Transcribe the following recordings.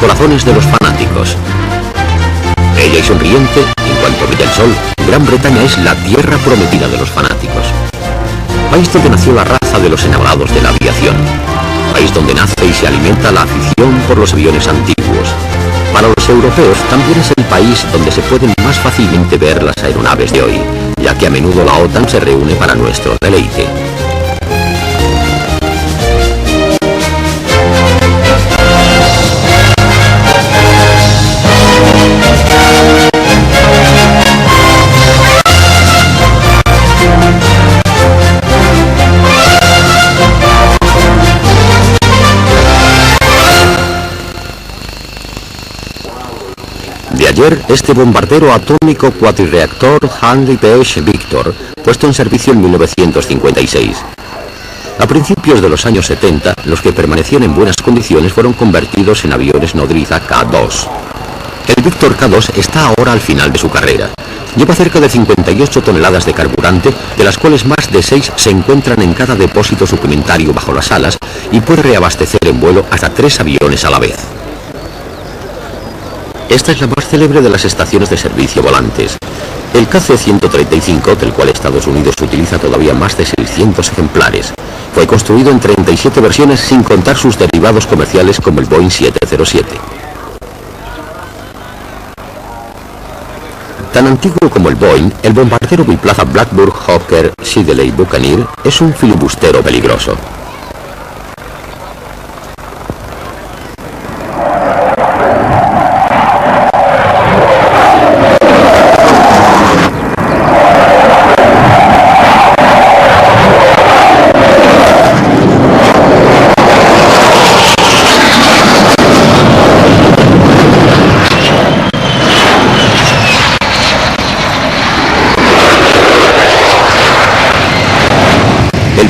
corazones de los fanáticos. Bella y sonriente, en cuanto brilla el sol, Gran Bretaña es la tierra prometida de los fanáticos. País donde nació la raza de los enamorados de la aviación. País donde nace y se alimenta la afición por los aviones antiguos. Para los europeos también es el país donde se pueden más fácilmente ver las aeronaves de hoy, ya que a menudo la OTAN se reúne para nuestro deleite. Ayer, este bombardero atómico cuatirreactor Handley Page Victor, puesto en servicio en 1956. A principios de los años 70, los que permanecían en buenas condiciones fueron convertidos en aviones nodriza K-2. El Victor K-2 está ahora al final de su carrera. Lleva cerca de 58 toneladas de carburante, de las cuales más de 6 se encuentran en cada depósito suplementario bajo las alas y puede reabastecer en vuelo hasta 3 aviones a la vez. Esta es la más célebre de las estaciones de servicio volantes. El KC-135, del cual Estados Unidos utiliza todavía más de 600 ejemplares, fue construido en 37 versiones sin contar sus derivados comerciales como el Boeing 707. Tan antiguo como el Boeing, el bombardero biplaza Blackburn Hawker Siddeley Buccaneer es un filibustero peligroso.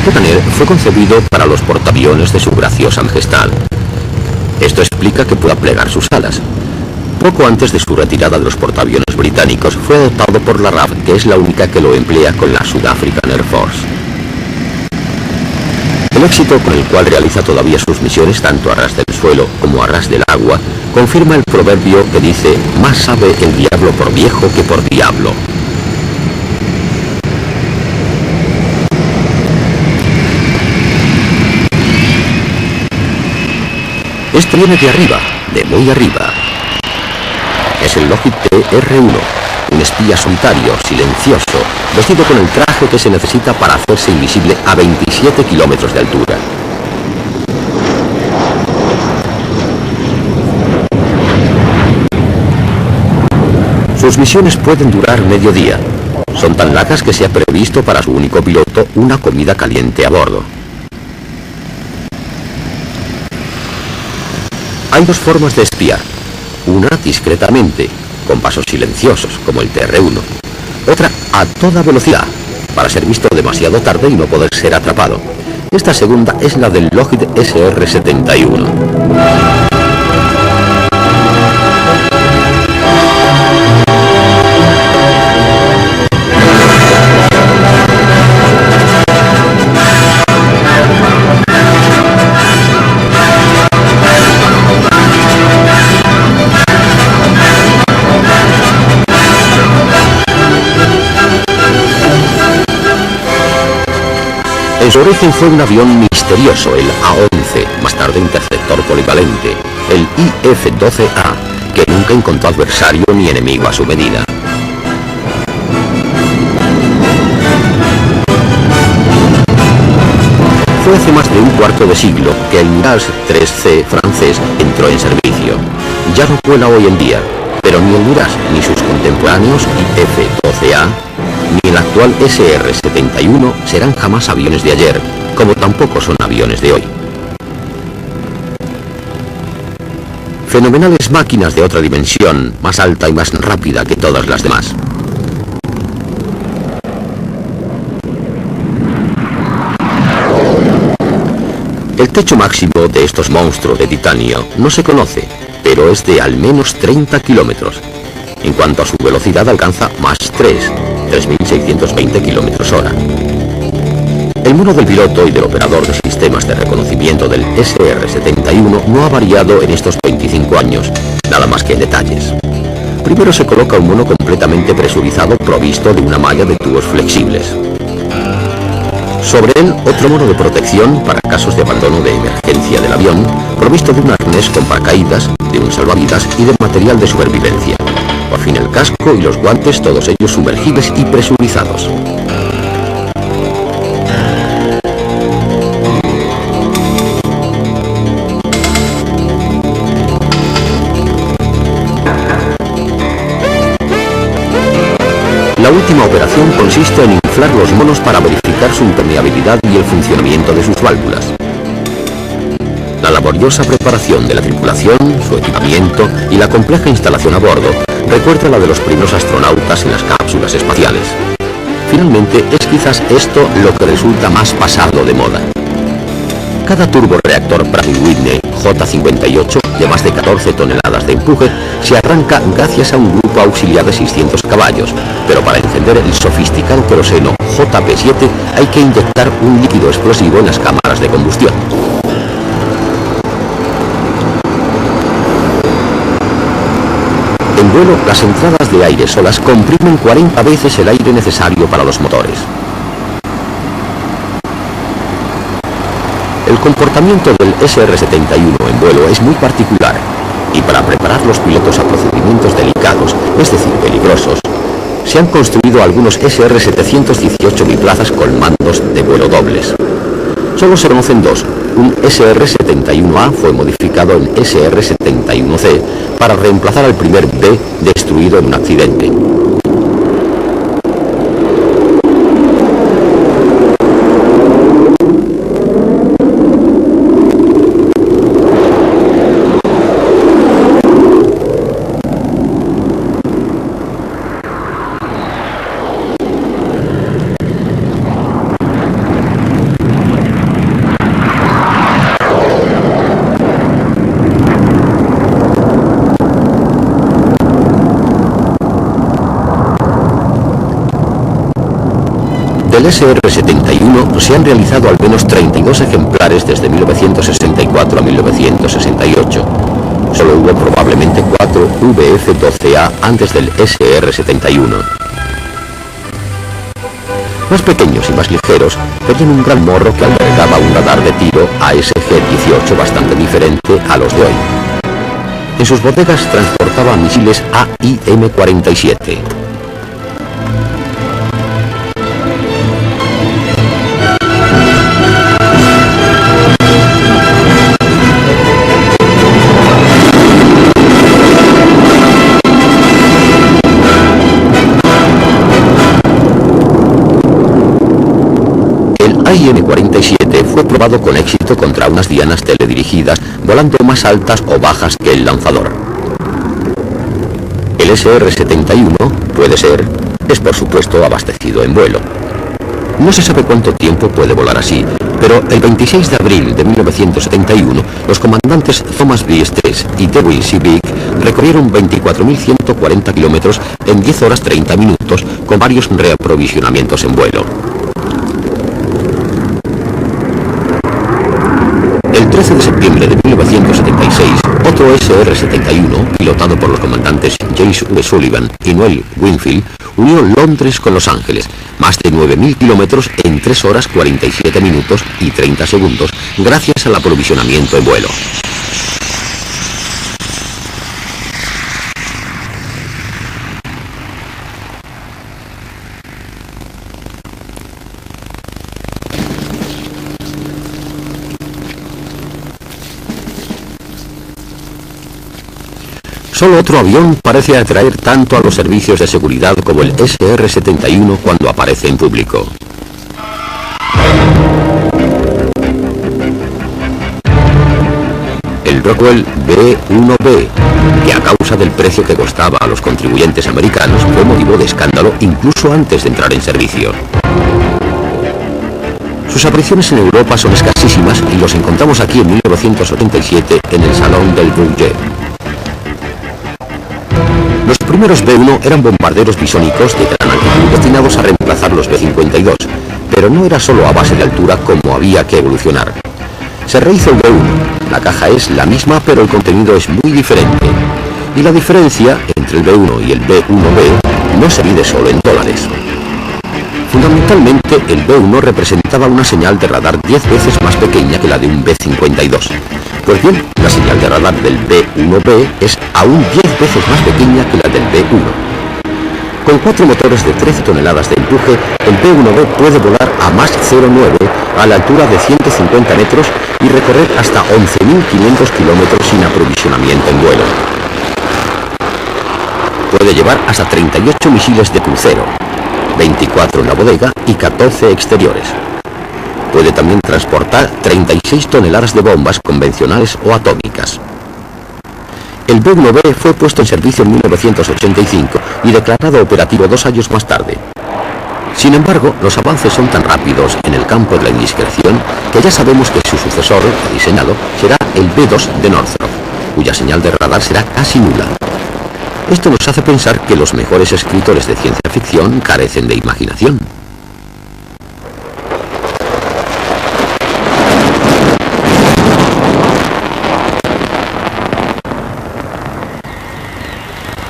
Buccaneer fue concebido para los portaaviones de su graciosa majestad. Esto explica que pueda plegar sus alas. Poco antes de su retirada de los portaaviones británicos, fue adoptado por la RAF, que es la única que lo emplea con la South African Air Force. El éxito con el cual realiza todavía sus misiones, tanto a ras del suelo como a ras del agua, confirma el proverbio que dice: más sabe el diablo por viejo que por diablo. Este viene de arriba, de muy arriba. Es el Lockheed TR-1, un espía solitario, silencioso, vestido con el traje que se necesita para hacerse invisible a 27 kilómetros de altura. Sus misiones pueden durar medio día. Son tan largas que se ha previsto para su único piloto una comida caliente a bordo. Hay dos formas de espiar. Una discretamente, con pasos silenciosos, como el TR-1. Otra a toda velocidad, para ser visto demasiado tarde y no poder ser atrapado. Esta segunda es la del Lockheed SR-71. En su origen fue un avión misterioso, el A-11, más tarde interceptor polivalente, el IF-12A, que nunca encontró adversario ni enemigo a su medida. Fue hace más de un cuarto de siglo que el Mirage 3C francés entró en servicio. Ya no vuela hoy en día, pero ni el Mirage ni sus contemporáneos IF-12A ni el actual SR-71 serán jamás aviones de ayer, como tampoco son aviones de hoy. Fenomenales máquinas de otra dimensión, más alta y más rápida que todas las demás. El techo máximo de estos monstruos de titanio no se conoce, pero es de al menos 30 kilómetros. En cuanto a su velocidad, alcanza más 3.620 kilómetros hora. El mono del piloto y del operador de sistemas de reconocimiento del SR-71 no ha variado en estos 25 años, nada más que en detalles. Primero se coloca un mono completamente presurizado provisto de una malla de tubos flexibles. Sobre él, otro mono de protección para casos de abandono de emergencia del avión, provisto de un arnés con paracaídas, de un salvavidas y de material de supervivencia. Por fin el casco y los guantes, todos ellos sumergibles y presurizados. La última operación consiste en inflar los monos para verificar su impermeabilidad y el funcionamiento de sus válvulas. La laboriosa preparación de la tripulación, su equipamiento y la compleja instalación a bordo recuerda la de los primeros astronautas en las cápsulas espaciales. Finalmente, es quizás esto lo que resulta más pasado de moda. Cada turborreactor Pratt & Whitney J58 de más de 14 toneladas de empuje se arranca gracias a un grupo auxiliar de 600 caballos, pero para encender el sofisticado queroseno JP7 hay que inyectar un líquido explosivo en las cámaras de combustión. En vuelo, las entradas de aire solas comprimen 40 veces el aire necesario para los motores. El comportamiento del SR-71 en vuelo es muy particular, y para preparar los pilotos a procedimientos delicados, es decir, peligrosos, se han construido algunos SR-718 biplazas con mandos de vuelo dobles. Solo se conocen dos. Un SR-71A fue modificado en SR-71C para reemplazar al primer B destruido en un accidente. Del SR-71 se han realizado al menos 32 ejemplares desde 1964 a 1968. Solo hubo probablemente 4 VF-12A antes del SR-71. Más pequeños y más ligeros, tenían un gran morro que albergaba un radar de tiro ASG-18 bastante diferente a los de hoy. En sus bodegas transportaba misiles AIM-47. AIM-47 fue probado con éxito contra unas dianas teledirigidas volando más altas o bajas que el lanzador. El SR-71 es por supuesto abastecido en vuelo. No se sabe cuánto tiempo puede volar así, pero el 26 de abril de 1971 los comandantes Thomas B. Stress y Derwin C. Vick recorrieron 24.140 kilómetros en 10 horas 30 minutos con varios reaprovisionamientos en vuelo. El 13 de septiembre de 1976, otro SR-71, pilotado por los comandantes James V. Sullivan y Noel Winfield, unió Londres con Los Ángeles, más de 9.000 kilómetros en 3 horas 47 minutos y 30 segundos, gracias al aprovisionamiento en vuelo. Solo otro avión parece atraer tanto a los servicios de seguridad como el SR-71 cuando aparece en público. El Rockwell B-1B, que a causa del precio que costaba a los contribuyentes americanos fue motivo de escándalo incluso antes de entrar en servicio. Sus apariciones en Europa son escasísimas y los encontramos aquí en 1987 en el Salón del Bourget. Los primeros B-1 eran bombarderos bisónicos de gran altitud destinados a reemplazar los B-52, Pero no era solo a base de altura como había que evolucionar. Se rehizo el B1. La caja es la misma, pero el contenido es muy diferente. Y la diferencia entre el B1 y el B1B no se mide solo en dólares. Fundamentalmente, el B1 representaba una señal de radar 10 veces más pequeña que la de un B-52. Pues bien, la señal de radar del B1B es aún 10 veces más pequeña que la del B1. Con 4 motores de 13 toneladas de empuje, el B1B puede volar a Mach 09 a la altura de 150 metros y recorrer hasta 11.500 kilómetros sin aprovisionamiento en vuelo. Puede llevar hasta 38 misiles de crucero, 24 en la bodega y 14 exteriores. Puede también transportar 36 toneladas de bombas convencionales o atómicas. El B1B fue puesto en servicio en 1985 y declarado operativo 2 años más tarde. Sin embargo, los avances son tan rápidos en el campo de la indiscreción que ya sabemos que su sucesor, diseñado, será el B2 de Northrop, cuya señal de radar será casi nula. Esto nos hace pensar que los mejores escritores de ciencia ficción carecen de imaginación.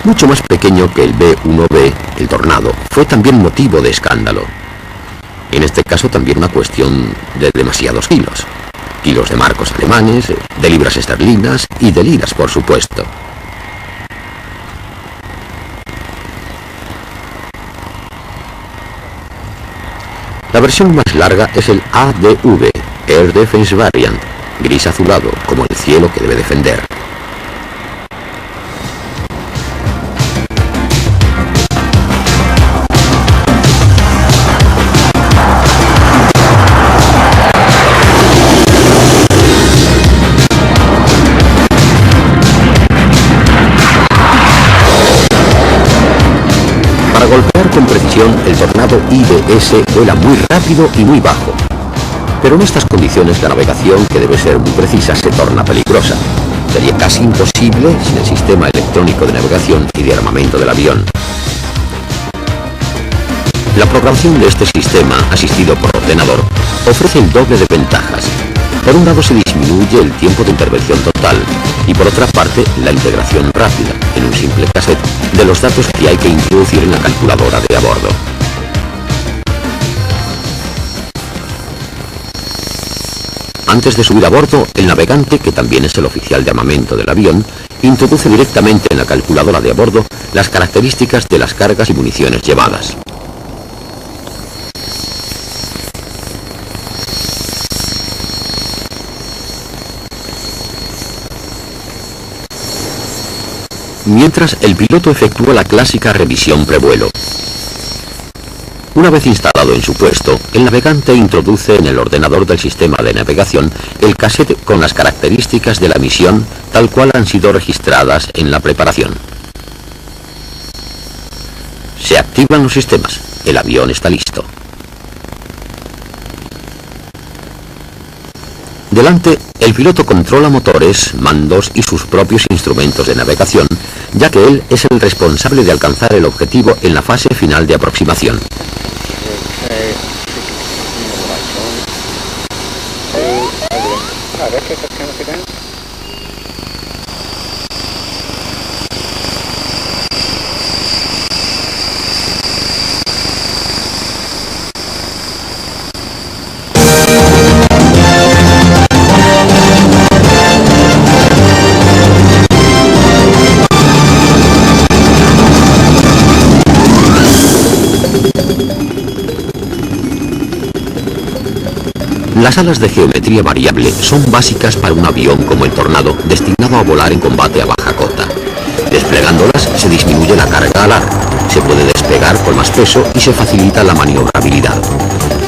Mucho más pequeño que el B1B, el Tornado, fue también motivo de escándalo. En este caso también una cuestión de demasiados kilos. Kilos de marcos alemanes, de libras esterlinas y de liras, por supuesto. La versión más larga es el ADV, Air Defense Variant, gris azulado, como el cielo que debe defender. Para golpear con precisión, el Tornado IDS vuela muy rápido y muy bajo. Pero en estas condiciones la navegación, que debe ser muy precisa, se torna peligrosa. Sería casi imposible sin el sistema electrónico de navegación y de armamento del avión. La programación de este sistema, asistido por ordenador, ofrece el doble de ventajas. Por un lado se disminuye el tiempo de intervención total y por otra parte la integración rápida, en un simple cassette, de los datos que hay que introducir en la calculadora de a bordo. Antes de subir a bordo, el navegante, que también es el oficial de armamento del avión, introduce directamente en la calculadora de a bordo las características de las cargas y municiones llevadas. Mientras, el piloto efectúa la clásica revisión prevuelo. Una vez instalado en su puesto, el navegante introduce en el ordenador del sistema de navegación el cassette con las características de la misión tal cual han sido registradas en la preparación. Se activan los sistemas. El avión está listo. Delante, el piloto controla motores, mandos y sus propios instrumentos de navegación, ya que él es el responsable de alcanzar el objetivo en la fase final de aproximación. Las alas de geometría variable son básicas para un avión como el Tornado, destinado a volar en combate a baja cota. Desplegándolas se disminuye la carga alar, se puede despegar con más peso y se facilita la maniobrabilidad.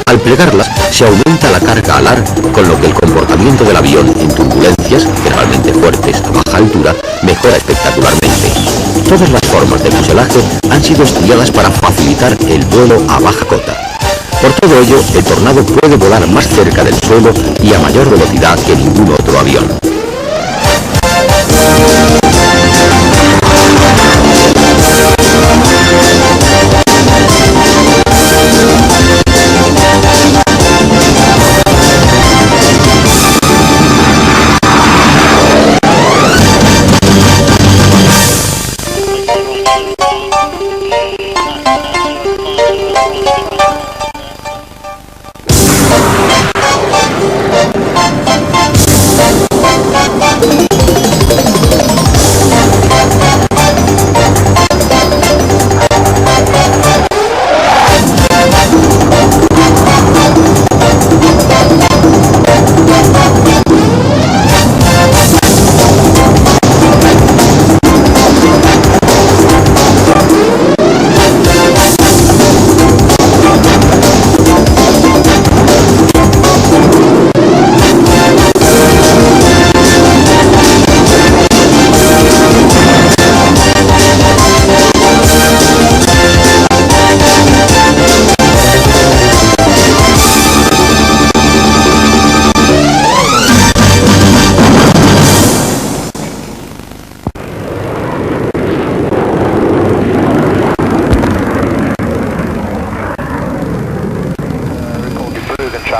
Al plegarlas se aumenta la carga alar, con lo que el comportamiento del avión en turbulencias, generalmente fuertes a baja altura, mejora espectacularmente. Todas las formas de fuselaje han sido estudiadas para facilitar el vuelo a baja cota. Por todo ello, el Tornado puede volar más cerca del suelo y a mayor velocidad que ningún otro avión.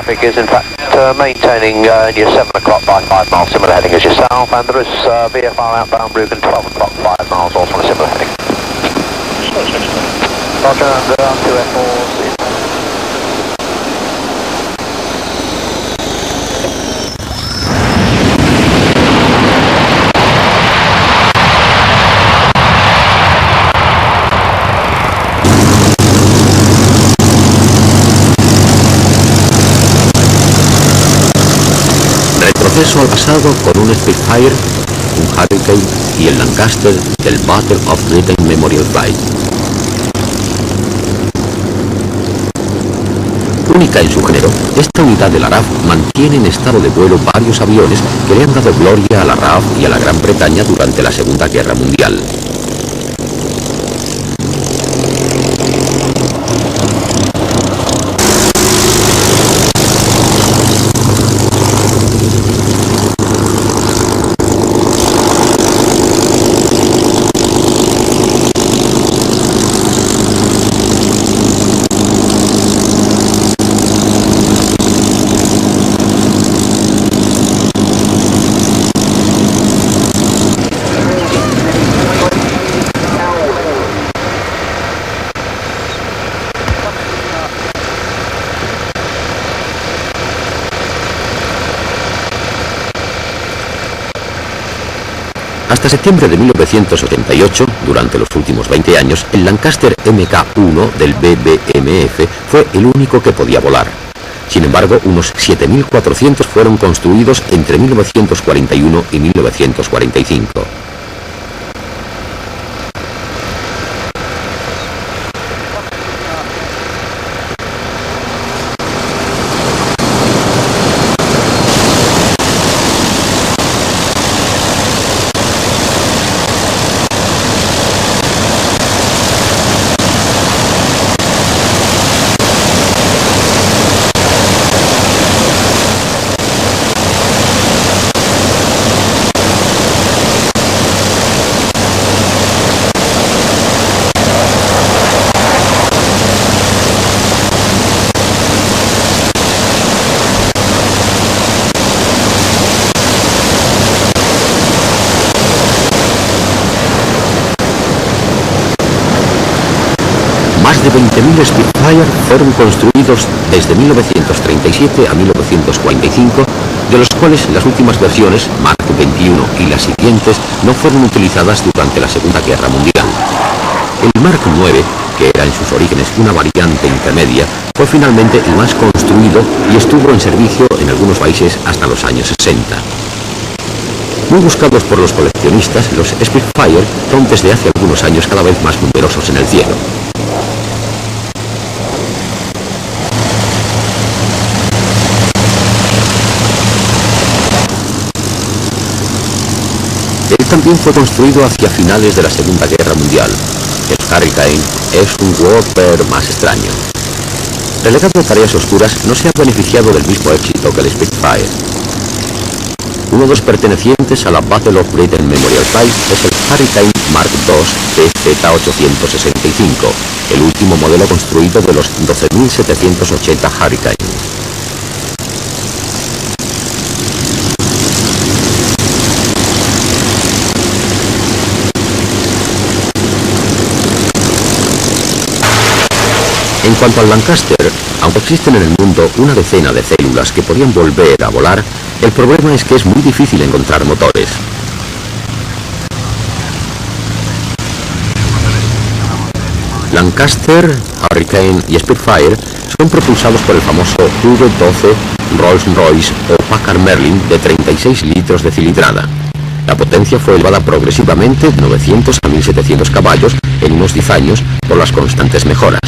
traffic is in fact maintaining your 7 o'clock by 5 miles, similar heading as yourself, and there is VFR outbound Bruggen 12 o'clock 5 miles, also on a similar heading. Roger, and 2F4. Retroceso al pasado con un Spitfire, un Hurricane y el Lancaster del Battle of Britain Memorial Flight. Única en su género, esta unidad de la RAF mantiene en estado de vuelo varios aviones que le han dado gloria a la RAF y a la Gran Bretaña durante la Segunda Guerra Mundial. Hasta septiembre de 1988, durante los últimos 20 años, el Lancaster Mk-1 del BBMF fue el único que podía volar. Sin embargo, unos 7.400 fueron construidos entre 1941 y 1945. Más de 20.000 Spitfire fueron construidos desde 1937 a 1945, de los cuales las últimas versiones, Mark 21 y las siguientes, no fueron utilizadas durante la Segunda Guerra Mundial. El Mark 9, que era en sus orígenes una variante intermedia, fue finalmente el más construido y estuvo en servicio en algunos países hasta los años 60. Muy buscados por los coleccionistas, los Spitfire son desde hace algunos años cada vez más numerosos en el cielo. Él también fue construido hacia finales de la Segunda Guerra Mundial. El Hurricane es un Whopper más extraño. Relegado a tareas oscuras, no se ha beneficiado del mismo éxito que el Spitfire. Uno de los pertenecientes a la Battle of Britain Memorial Flight es el Hurricane Mark II TZ-865, el último modelo construido de los 12.780 Hurricane. En cuanto al Lancaster, aunque existen en el mundo una decena de células que podrían volver a volar, el problema es que es muy difícil encontrar motores. Lancaster, Hurricane y Spitfire son propulsados por el famoso V12 Rolls-Royce o Packard Merlin de 36 litros de cilindrada. La potencia fue elevada progresivamente de 900 a 1.700 caballos en unos 10 años por las constantes mejoras.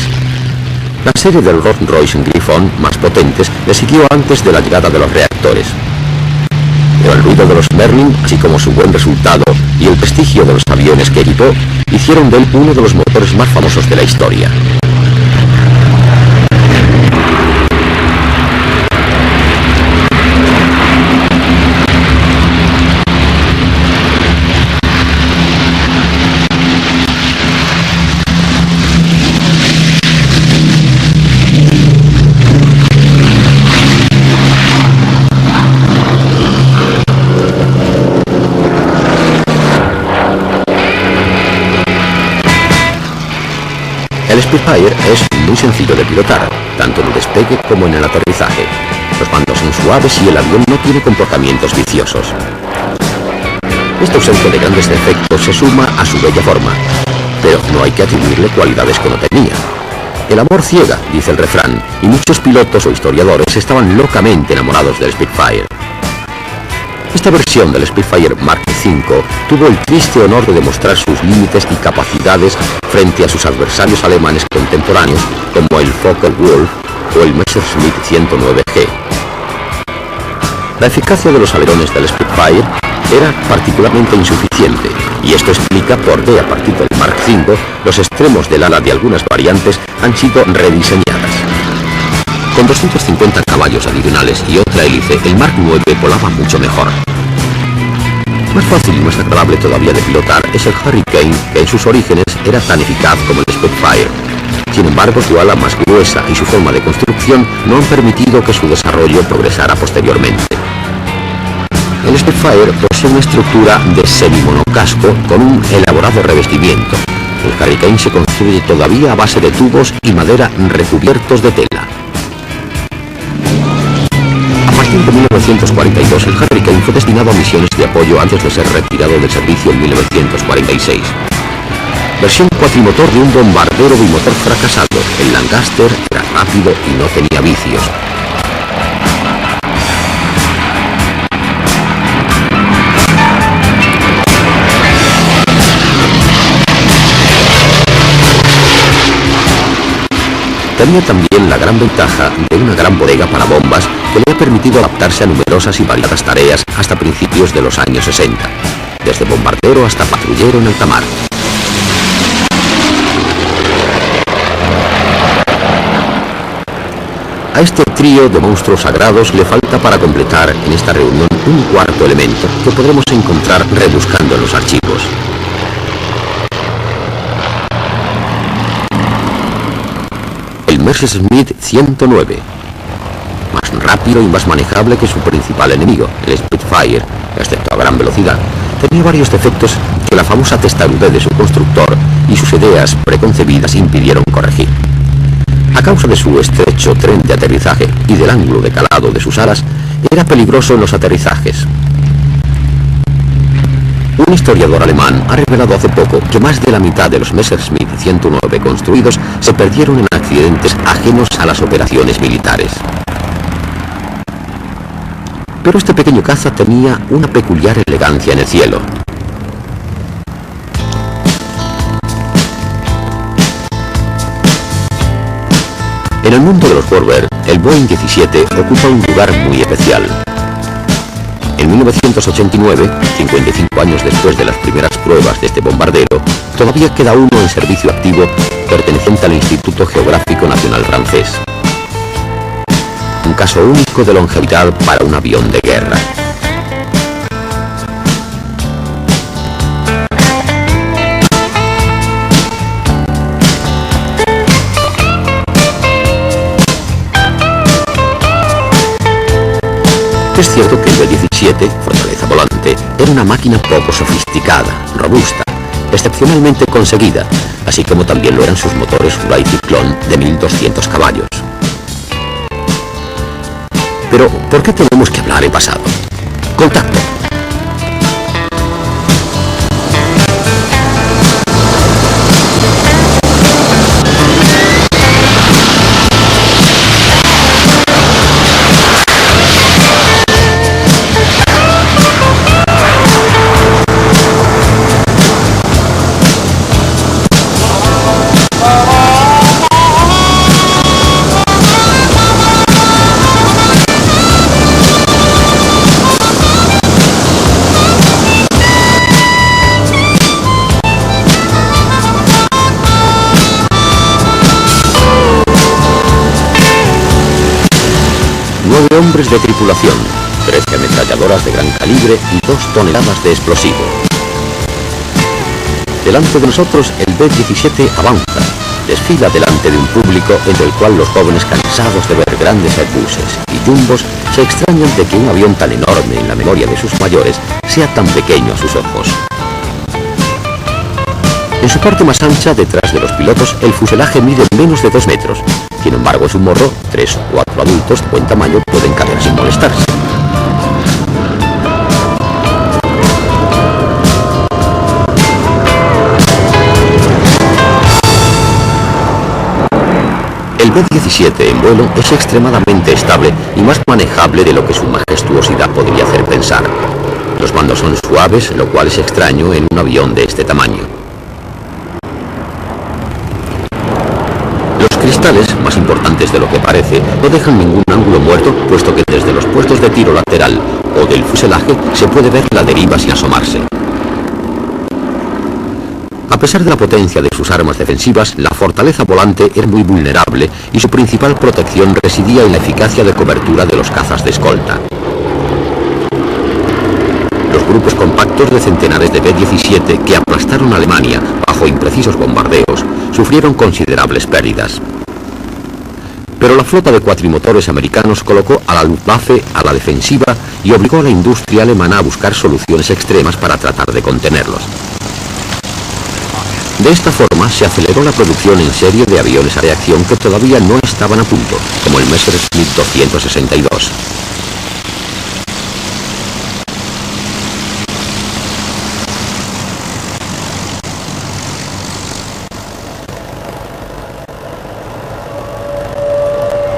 La serie del Rolls-Royce Griffon más potentes le siguió antes de la llegada de los reactores. Pero el ruido de los Merlin, así como su buen resultado y el prestigio de los aviones que equipó, hicieron de él uno de los motores más famosos de la historia. El Spitfire es muy sencillo de pilotar, tanto en el despegue como en el aterrizaje. Los mandos son suaves y el avión no tiene comportamientos viciosos. Esta ausencia de grandes defectos se suma a su bella forma, pero no hay que atribuirle cualidades que no tenía. El amor ciega, dice el refrán, y muchos pilotos o historiadores estaban locamente enamorados del Spitfire. Esta versión del Spitfire Mark V tuvo el triste honor de demostrar sus límites y capacidades frente a sus adversarios alemanes contemporáneos como el Focke-Wulf o el Messerschmitt 109G. La eficacia de los alerones del Spitfire era particularmente insuficiente, y esto explica por qué a partir del Mark V los extremos del ala de algunas variantes han sido rediseñadas. Con 250 caballos adicionales y otra hélice, el Mark IX volaba mucho mejor. Más fácil y más agradable todavía de pilotar es el Hurricane, que en sus orígenes era tan eficaz como el Spitfire. Sin embargo, su ala más gruesa y su forma de construcción no han permitido que su desarrollo progresara posteriormente. El Spitfire posee una estructura de semi-monocasco con un elaborado revestimiento. El Hurricane se construye todavía a base de tubos y madera recubiertos de tela. A partir de 1942, el Hurricane fue destinado a misiones de apoyo antes de ser retirado del servicio en 1946. Versión cuatrimotor de un bombardero bimotor fracasado, el Lancaster era rápido y no tenía vicios. Tenía también la gran ventaja de una gran bodega para bombas que le ha permitido adaptarse a numerosas y variadas tareas hasta principios de los años 60, desde bombardero hasta patrullero en alta mar. A este trío de monstruos sagrados le falta para completar en esta reunión un cuarto elemento que podremos encontrar rebuscando en los archivos. El Messerschmitt 109, más rápido y más manejable que su principal enemigo, el Spitfire, excepto a gran velocidad, tenía varios defectos que la famosa testarudez de su constructor y sus ideas preconcebidas impidieron corregir. A causa de su estrecho tren de aterrizaje y del ángulo de calado de sus alas, era peligroso en los aterrizajes. Un historiador alemán ha revelado hace poco que más de la mitad de los Messerschmitt 109 construidos se perdieron en accidentes ajenos a las operaciones militares. Pero este pequeño caza tenía una peculiar elegancia en el cielo. En el mundo de los Warbird, el Boeing 17 ocupa un lugar muy especial. En 1989, 55 años después de las primeras pruebas de este bombardero, todavía queda uno en servicio activo perteneciente al Instituto Geográfico Nacional francés. Un caso único de longevidad para un avión de guerra. Es cierto que el B-17, Fortaleza Volante, era una máquina poco sofisticada, robusta, excepcionalmente conseguida, así como también lo eran sus motores Wright Cyclone de 1200 caballos. Pero, ¿por qué tenemos que hablar en pasado? Contacto. Hombres de tripulación, 13 ametralladoras de gran calibre y 2 toneladas de explosivo. Delante de nosotros el B-17 avanza, desfila delante de un público entre el cual los jóvenes cansados de ver grandes Airbuses y Jumbos se extrañan de que un avión tan enorme en la memoria de sus mayores sea tan pequeño a sus ojos. En su parte más ancha, detrás de los pilotos, el fuselaje mide menos de 2 metros. Sin embargo, en su morro, 3 o 4 adultos de buen tamaño pueden caber sin molestarse. El B-17 en vuelo es extremadamente estable y más manejable de lo que su majestuosidad podría hacer pensar. Los mandos son suaves, lo cual es extraño en un avión de este tamaño. Los cristales, más importantes de lo que parece, no dejan ningún ángulo muerto, puesto que desde los puestos de tiro lateral o del fuselaje se puede ver la deriva sin asomarse. A pesar de la potencia de sus armas defensivas, la fortaleza volante era muy vulnerable y su principal protección residía en la eficacia de cobertura de los cazas de escolta. Los grupos compactos de centenares de B-17 que aplastaron a Alemania bajo imprecisos bombardeos sufrieron considerables pérdidas. Pero la flota de cuatrimotores americanos colocó a la Luftwaffe a la defensiva y obligó a la industria alemana a buscar soluciones extremas para tratar de contenerlos. De esta forma se aceleró la producción en serie de aviones a reacción que todavía no estaban a punto, como el Messerschmitt 262.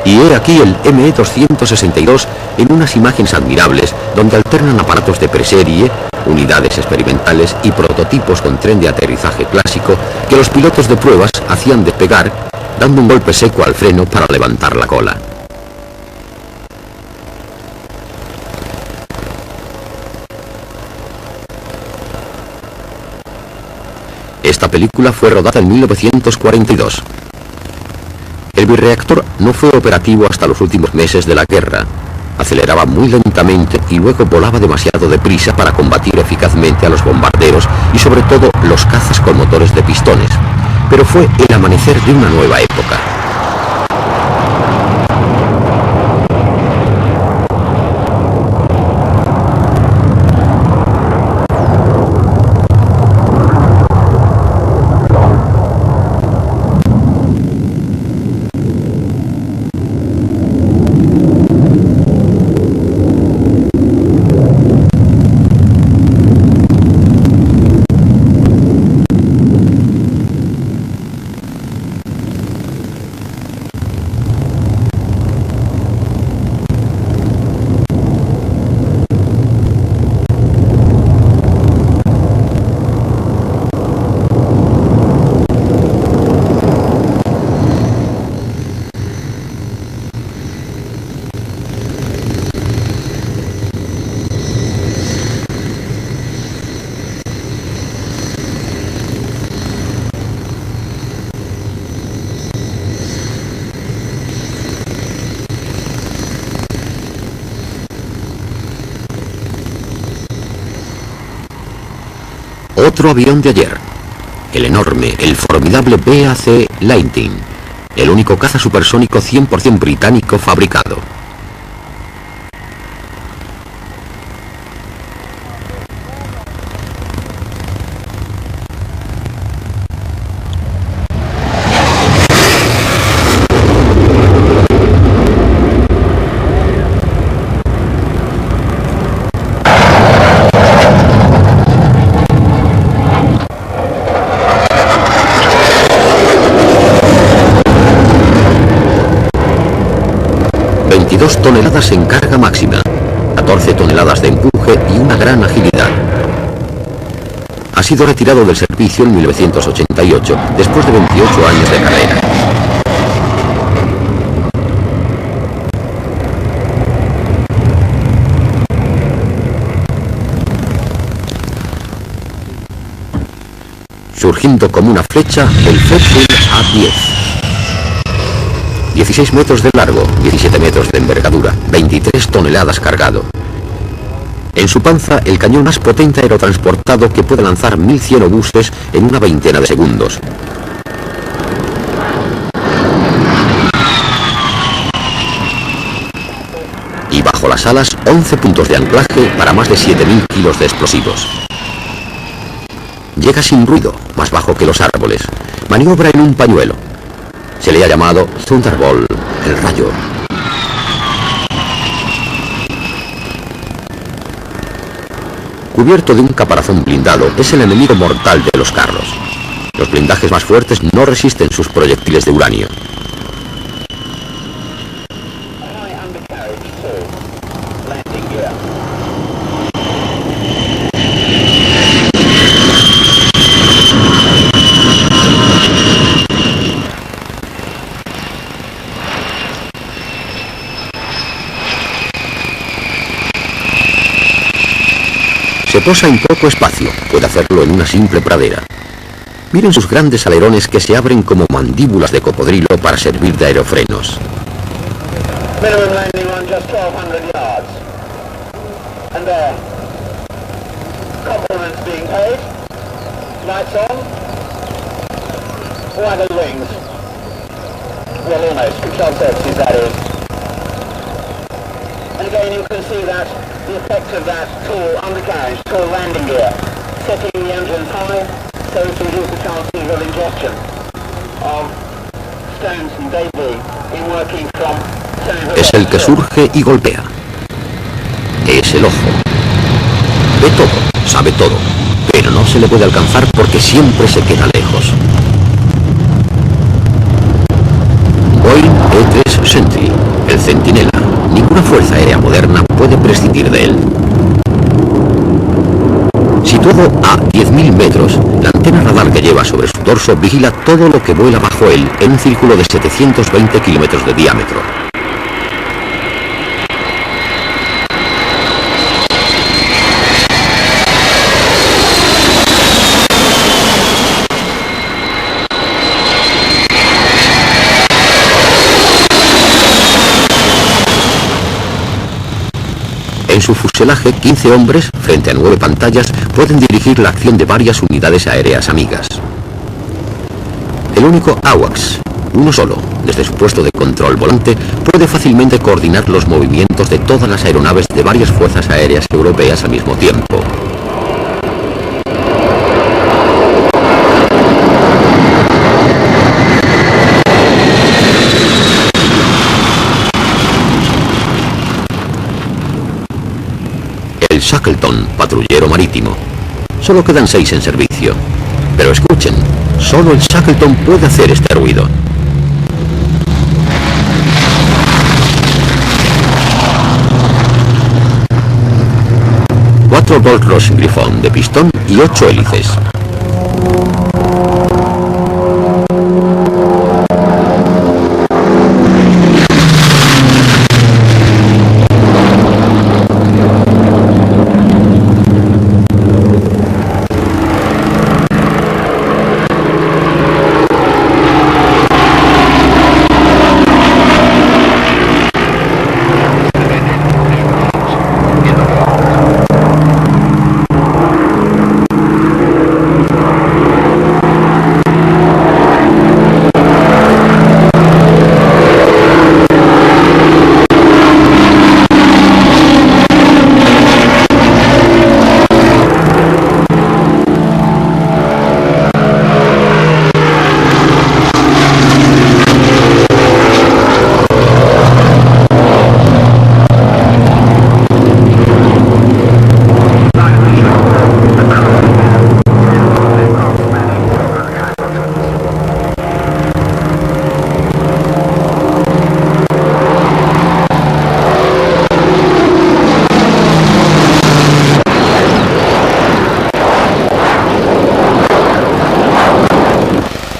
Y he aquí el ME-262 en unas imágenes admirables donde alternan aparatos de preserie, unidades experimentales y prototipos con tren de aterrizaje clásico que los pilotos de pruebas hacían despegar dando un golpe seco al freno para levantar la cola. Esta película fue rodada en 1942. El birreactor no fue operativo hasta los últimos meses de la guerra. Aceleraba muy lentamente y luego volaba demasiado deprisa para combatir eficazmente a los bombarderos y sobre todo los cazas con motores de pistones. Pero fue el amanecer de una nueva época. Otro avión de ayer, el enorme, el formidable BAC Lightning, el único caza supersónico 100% británico fabricado. Toneladas en carga máxima, 14 toneladas de empuje y una gran agilidad. Ha sido retirado del servicio en 1988, después de 28 años de carrera. Surgiendo como una flecha, el Fairfield A-10. 16 metros de largo, 17 metros de envergadura, 23 toneladas cargado. En su panza, el cañón más potente aerotransportado que puede lanzar 1100 obuses en una veintena de segundos. Y bajo las alas, 11 puntos de anclaje para más de 7000 kilos de explosivos. Llega sin ruido, más bajo que los árboles. Maniobra en un pañuelo. Se le ha llamado Thunderbolt, el rayo. Cubierto de un caparazón blindado, es el enemigo mortal de los carros. Los blindajes más fuertes no resisten sus proyectiles de uranio. Se posa en poco espacio, puede hacerlo en una simple pradera. Miren sus grandes alerones que se abren como mandíbulas de cocodrilo para servir de aerofrenos. Minimum landing on just 1200 yards. And there. Compliments being paid. Lights on. Waggle wings. Well, almost. Control surfaces, that is. And again, you can see that the effect of that tall undercarriage, tall landing gear, setting the engines high, so as to reduce the chances of ingestion of stones and debris in working from. Es el que surge y golpea. Es el ojo. Ve todo, sabe todo, pero no se le puede alcanzar porque siempre se queda lejos. Boeing E-3 Sentry, el centinela. Ninguna fuerza aérea moderna puede prescindir de él. Situado a 10.000 metros, la antena radar que lleva sobre su dorso vigila todo lo que vuela bajo él en un círculo de 720 kilómetros de diámetro. En su fuselaje, 15 hombres, frente a 9 pantallas, pueden dirigir la acción de varias unidades aéreas amigas. El único AWACS, uno solo, desde su puesto de control volante, puede fácilmente coordinar los movimientos de todas las aeronaves de varias fuerzas aéreas europeas al mismo tiempo. El Shackleton, patrullero marítimo. Solo quedan 6 en servicio. Pero escuchen, solo el Shackleton puede hacer este ruido. Cuatro Rolls-Royce Griffon de pistón y 8 hélices.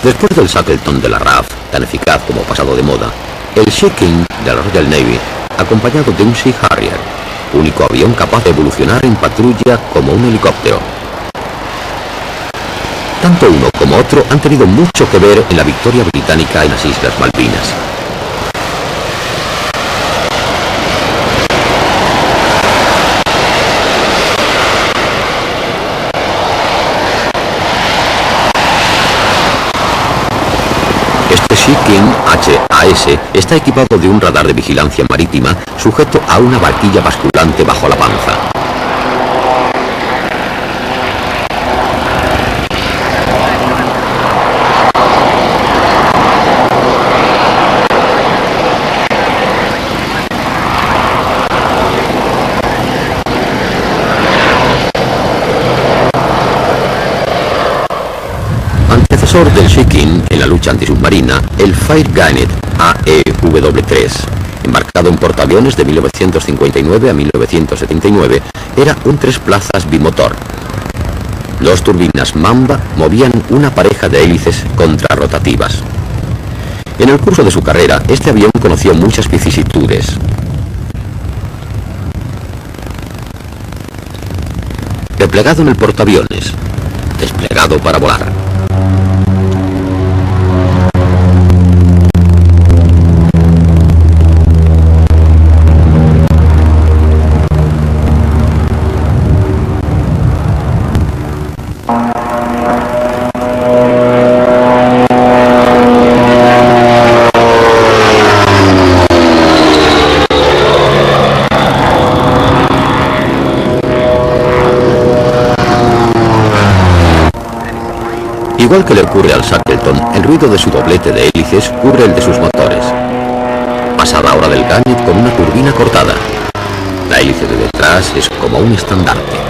Después del Shackleton de la RAF, tan eficaz como pasado de moda, el Sea King de la Royal Navy, acompañado de un Sea Harrier, único avión capaz de evolucionar en patrulla como un helicóptero. Tanto uno como otro han tenido mucho que ver en la victoria británica en las Islas Malvinas. Este Sea King HAS está equipado de un radar de vigilancia marítima sujeto a una barquilla basculante bajo la panza. sucesor del Shikin en la lucha antisubmarina, el Fire Gannet AEW-3, embarcado en portaaviones de 1959 a 1979, era un 3 plazas bimotor. Dos turbinas Mamba movían una pareja de hélices contrarrotativas. En el curso de su carrera, este avión conoció muchas vicisitudes. Replegado en el portaaviones, desplegado para volar. Igual que le ocurre al Shackleton, el ruido de su doblete de hélices cubre el de sus motores. Pasada ahora del Gannet con una turbina cortada. La hélice de detrás es como un estandarte.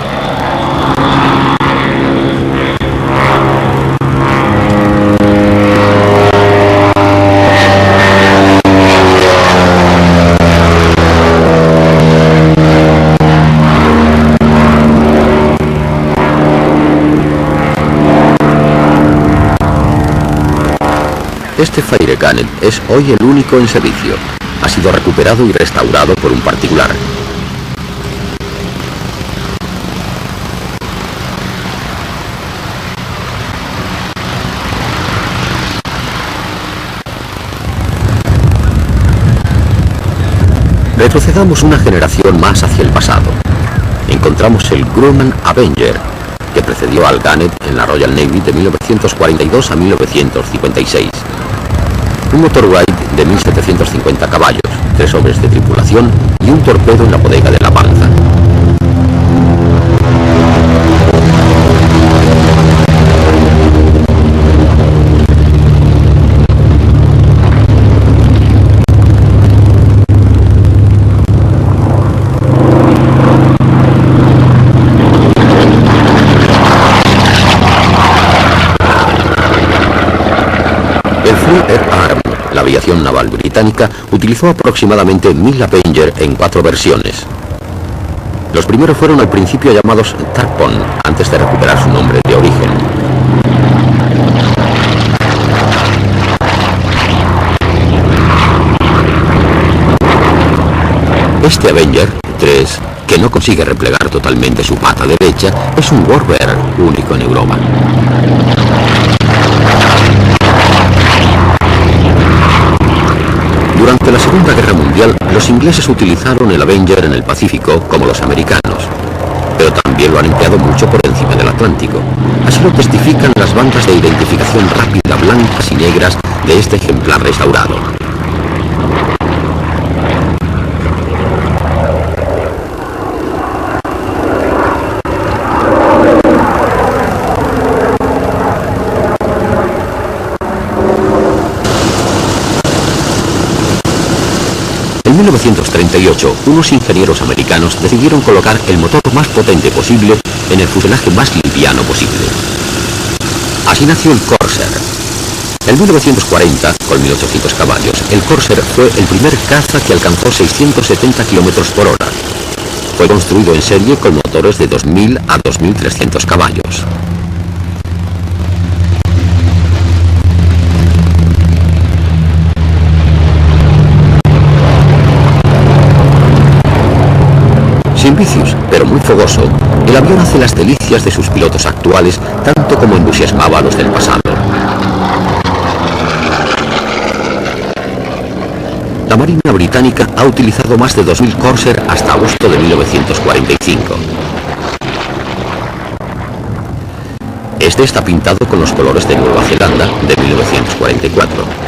Este Fire Gannet es hoy el único en servicio. Ha sido recuperado y restaurado por un particular. Retrocedamos una generación más hacia el pasado. Encontramos el Grumman Avenger, que precedió al Gannet en la Royal Navy de 1942 a 1956. Un motor Wright de 1750 caballos, 3 hombres de tripulación y un torpedo en la bodega de la panza. La aviación naval británica utilizó aproximadamente 1000 Avenger en 4 versiones. Los primeros fueron al principio llamados Tarpon, antes de recuperar su nombre de origen. Este Avenger 3, que no consigue replegar totalmente su pata derecha, es un Warbird único en Europa. Durante la Segunda Guerra Mundial, los ingleses utilizaron el Avenger en el Pacífico como los americanos, pero también lo han empleado mucho por encima del Atlántico. Así lo testifican las bandas de identificación rápida blancas y negras de este ejemplar restaurado. En 1938, unos ingenieros americanos decidieron colocar el motor más potente posible en el fuselaje más liviano posible. Así nació el Corsair. En 1940, con 1800 caballos, el Corsair fue el primer caza que alcanzó 670 km por hora. Fue construido en serie con motores de 2000 a 2300 caballos. Sin vicios, pero muy fogoso, el avión hace las delicias de sus pilotos actuales, tanto como entusiasmaba a los del pasado. La Marina Británica ha utilizado más de 2000 Corsair hasta agosto de 1945. Este está pintado con los colores de Nueva Zelanda de 1944.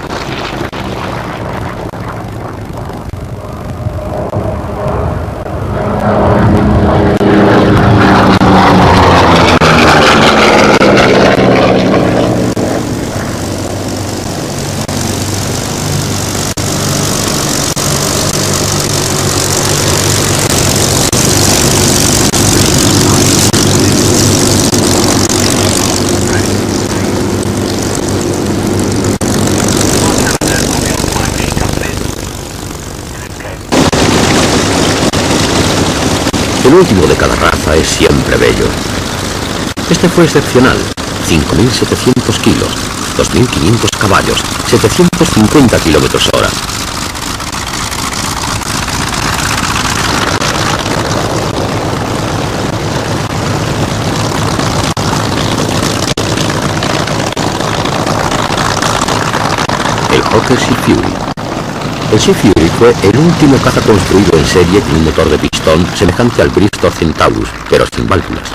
Lo último de cada raza es siempre bello. Este fue excepcional. 5.700 kilos, 2.500 caballos, 750 kilómetros hora. El Hawker Sea Fury. El Sea Fury fue el último caza construido en serie con un motor de pistón semejante al Bristol Centaurus, pero sin válvulas.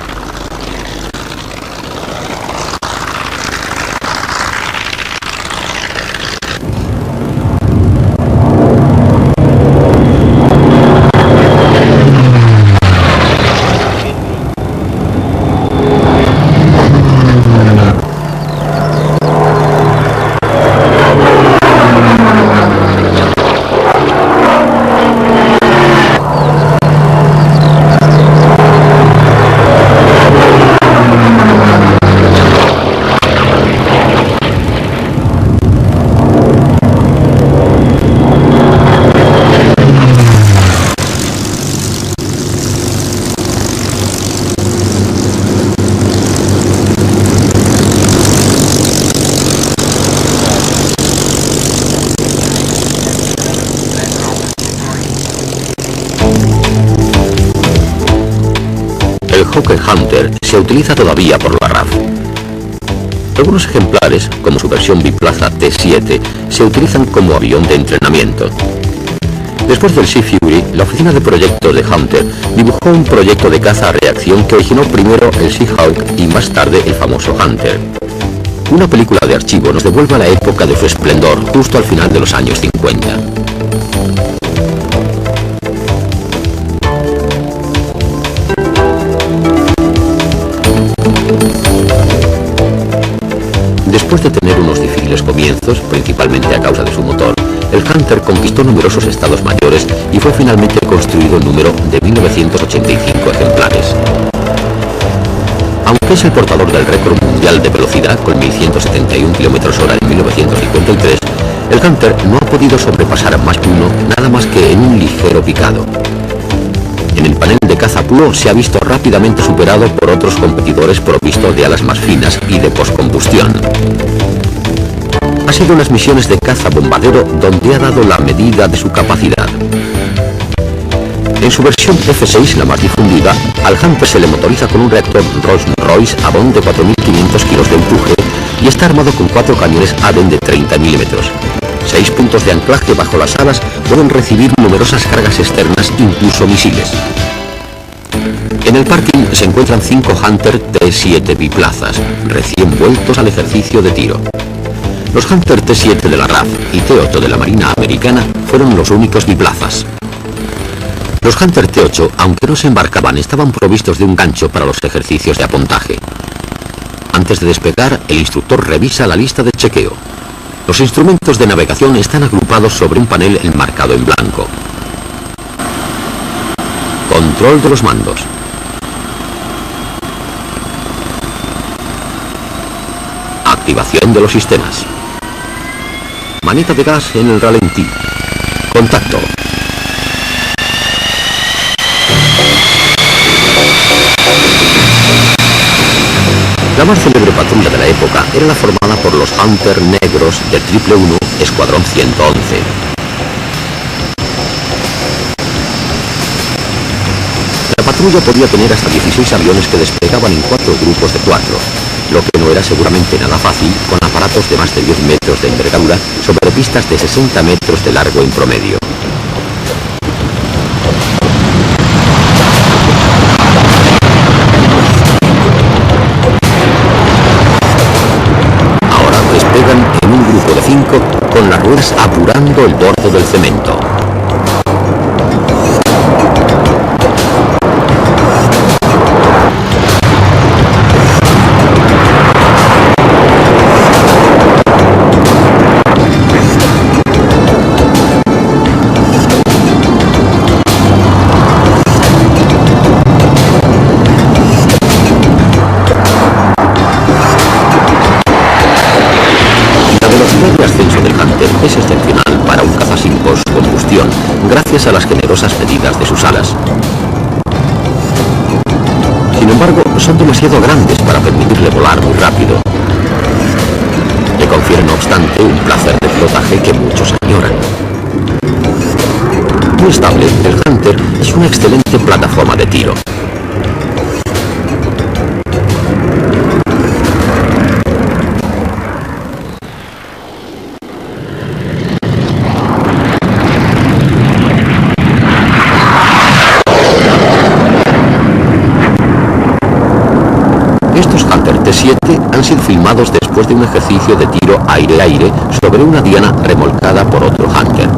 El Hawker Hunter se utiliza todavía por la RAF. Algunos ejemplares, como su versión biplaza T7, se utilizan como avión de entrenamiento. Después del Sea Fury, la oficina de proyectos de Hunter dibujó un proyecto de caza a reacción que originó primero el Seahawk y más tarde el famoso Hunter. Una película de archivo nos devuelve a la época de su esplendor justo al final de los años 50. Después de tener unos difíciles comienzos, principalmente a causa de su motor, el Hunter conquistó numerosos estados mayores y fue finalmente construido en número de 1985 ejemplares. Aunque es el portador del récord mundial de velocidad con 1.171 km/h en 1953, el Hunter no ha podido sobrepasar a Mach 1 nada más que en un ligero picado. En el panel de caza puro se ha visto rápidamente superado por otros competidores provistos de alas más finas y de postcombustión. Ha sido en las misiones de caza bombardero donde ha dado la medida de su capacidad. En su versión F6, la más difundida, al Hunter se le motoriza con un reactor Rolls-Royce Avon de 4.500 kilos de empuje y está armado con 4 cañones Aden de 30 milímetros. 6 puntos de anclaje bajo las alas pueden recibir numerosas cargas externas, incluso misiles. En el parking se encuentran 5 Hunter T7 biplazas, recién vueltos al ejercicio de tiro. Los Hunter T7 de la RAF y T8 de la Marina Americana fueron los únicos biplazas. Los Hunter T8, aunque no se embarcaban, estaban provistos de un gancho para los ejercicios de apontaje. Antes de despegar, el instructor revisa la lista de chequeo. Los instrumentos de navegación están agrupados sobre un panel enmarcado en blanco. Control de los mandos. Activación de los sistemas. Maneta de gas en el ralentí. Contacto. La más célebre patrulla de la época era la formada por los Hunter negros del 111 Escuadrón 111. La patrulla podía tener hasta 16 aviones que desplegaban en 4 grupos de 4, lo que no era seguramente nada fácil con aparatos de más de 10 metros de envergadura sobre pistas de 60 metros de largo en promedio. En un grupo de 5 con las ruedas apurando el borde del cemento. Es excepcional para un caza sin postcombustión, gracias a las generosas medidas de sus alas. Sin embargo, son demasiado grandes para permitirle volar muy rápido. Le confiere, no obstante, un placer de pilotaje que muchos añoran. Muy estable, el Hunter es una excelente plataforma de tiro. Estos Hunter T-7 han sido filmados después de un ejercicio de tiro aire-aire sobre una diana remolcada por otro Hunter.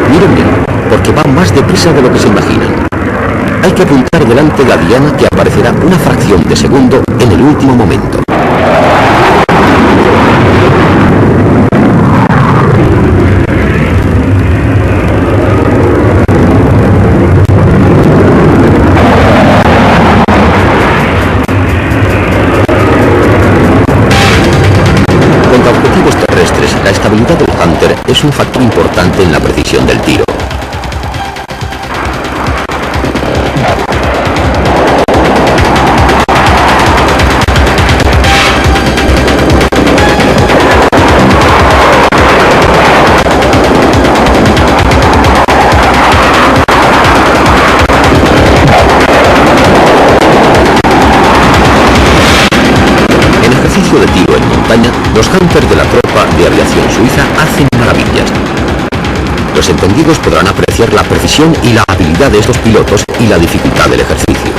Miren bien, porque van más deprisa de lo que se imaginan. Hay que apuntar delante de la diana, que aparecerá una fracción de segundo en el último momento. La estabilidad del Hunter es un factor importante en la precisión del tiro. En ejercicio de tiro en montaña, los Hunters de la tropa de aviación suiza hacen maravillas. Los entendidos podrán apreciar la precisión y la habilidad de estos pilotos y la dificultad del ejercicio.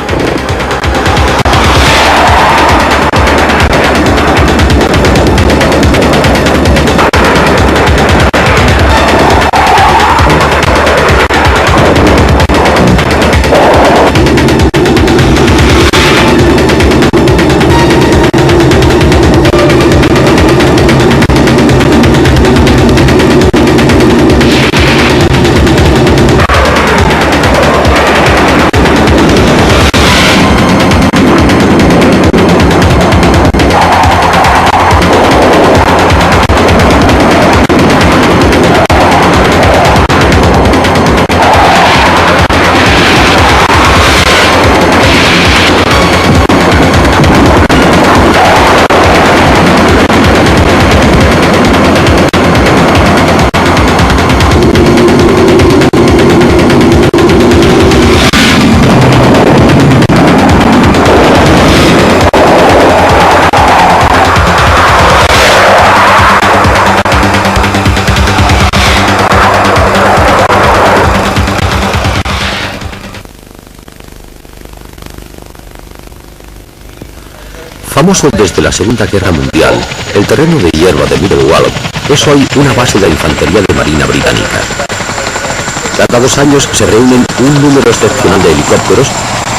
Famoso desde la Segunda Guerra Mundial, el terreno de hierba de Middle Wallop es hoy una base de la infantería de marina británica. Cada 2 años se reúnen un número excepcional de helicópteros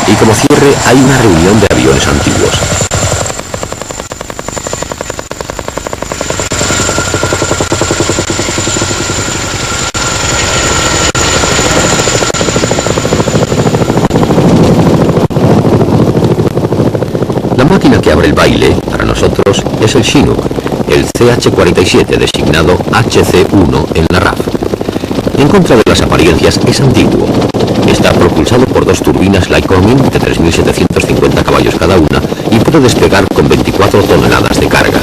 y como cierre hay una reunión de aviones antiguos. La máquina que abre el baile, para nosotros, es el Chinook, el CH-47 designado HC-1 en la RAF. En contra de las apariencias, es antiguo. Está propulsado por 2 turbinas Lycoming de 3.750 caballos cada una y puede despegar con 24 toneladas de carga.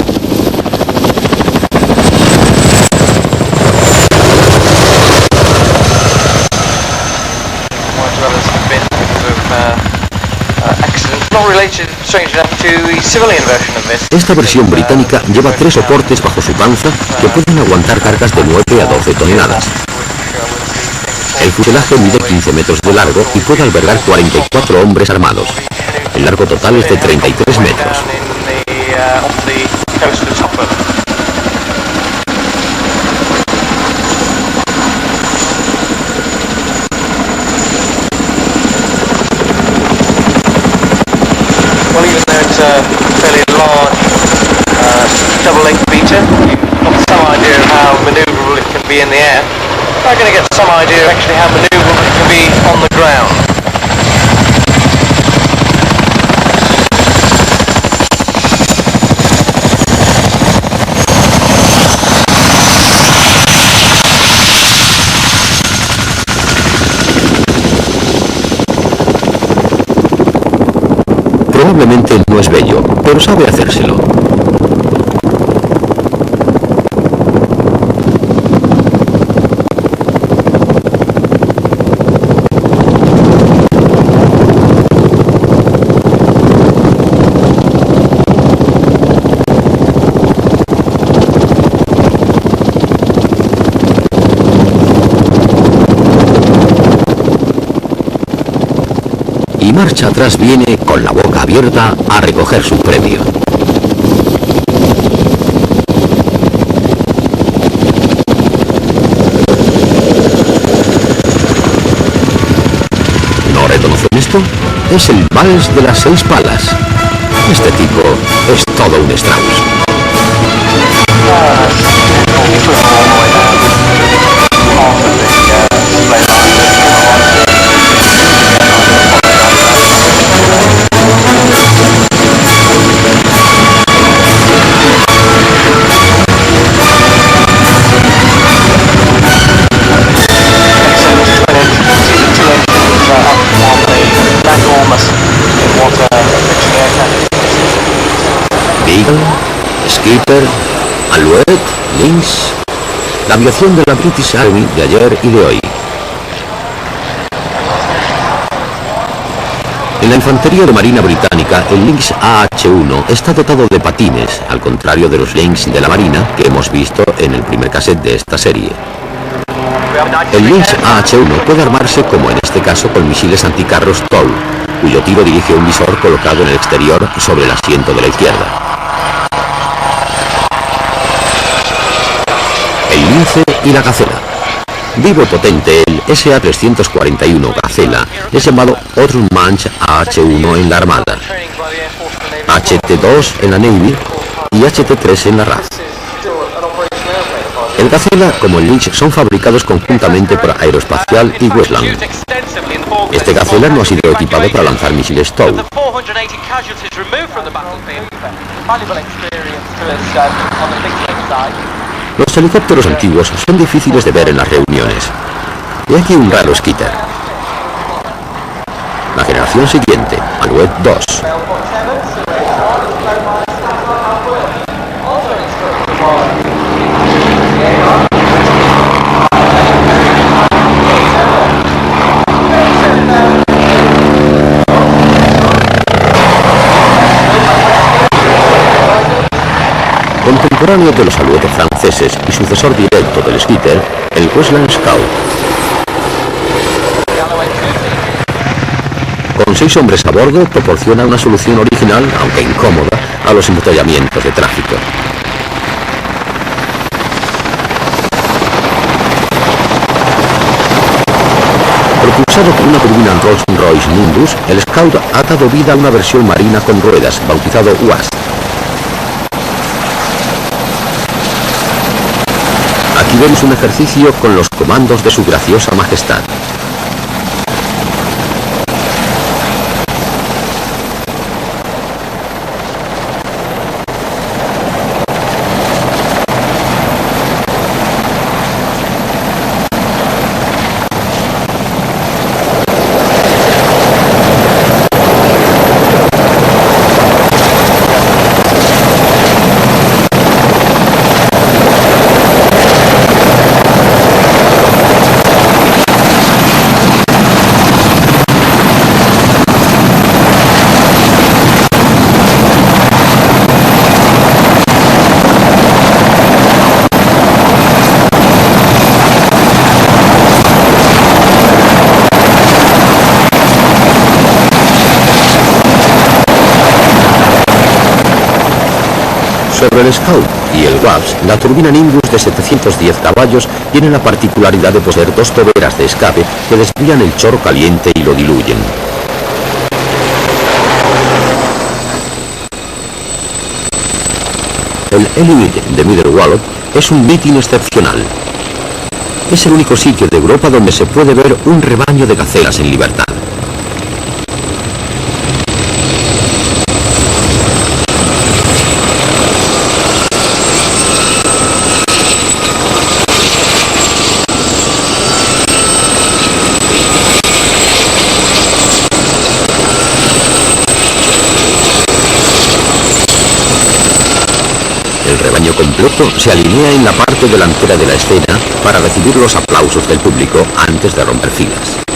Esta versión británica lleva 3 soportes bajo su panza que pueden aguantar cargas de 9 a 12 toneladas. El fuselaje mide 15 metros de largo y puede albergar 44 hombres armados. El largo total es de 33 metros. It's a fairly large double-leg beater. You've got some idea of how manoeuvrable it can be in the air. I'm going to get some idea of actually how manoeuvrable it can be on the ground. Probablemente no es bello, pero sabe hacérselo. Y marcha atrás viene con la boca abierta a recoger su premio. ¿No reconocen esto? Es el vals de las 6 palas. Este tipo es todo un Strauss. Beagle, Skipper, Alouette, Lynx, la aviación de la British Army de ayer y de hoy. En la infantería de Marina británica, el Lynx AH-1 está dotado de patines, al contrario de los Lynx de la Marina que hemos visto en el primer cassette de esta serie. El Lynx AH-1 puede armarse, como en este caso, con misiles anticarros TOW, cuyo tiro dirige un visor colocado en el exterior sobre el asiento de la izquierda. El Lince y la Gacela. Vivo y potente, el SA-341 Gacela es llamado Ortmannsche AH-1 en la Armada, HT-2 en la Navy y HT-3 en la RAF. El Gacela, como el Lynx, son fabricados conjuntamente por Aeroespacial y Westland. Este Gacela no ha sido equipado para lanzar misiles TOW. Los helicópteros antiguos son difíciles de ver en las reuniones. Y aquí un raro Skitter. La generación siguiente, Alouette 2. Contemporáneo de los Alouettes franceses y sucesor directo del Skitter, el Westland Scout. Con 6 hombres a bordo, proporciona una solución original, aunque incómoda, a los embotellamientos de tráfico. Propulsado por una turbina Rolls-Royce Nimbus, el Scout ha dado vida a una versión marina con ruedas, bautizado WASP. Aquí vemos un ejercicio con los comandos de su graciosa majestad. Sobre el Scout y el WASP, la turbina Nimbus de 710 caballos tiene la particularidad de poseer 2 toberas de escape que desvían el chorro caliente y lo diluyen. El Elimid de Middle Wallop es un mitin excepcional. Es el único sitio de Europa donde se puede ver un rebaño de gacelas en libertad. rebaño completo se alinea en la parte delantera de la escena para recibir los aplausos del público antes de romper filas.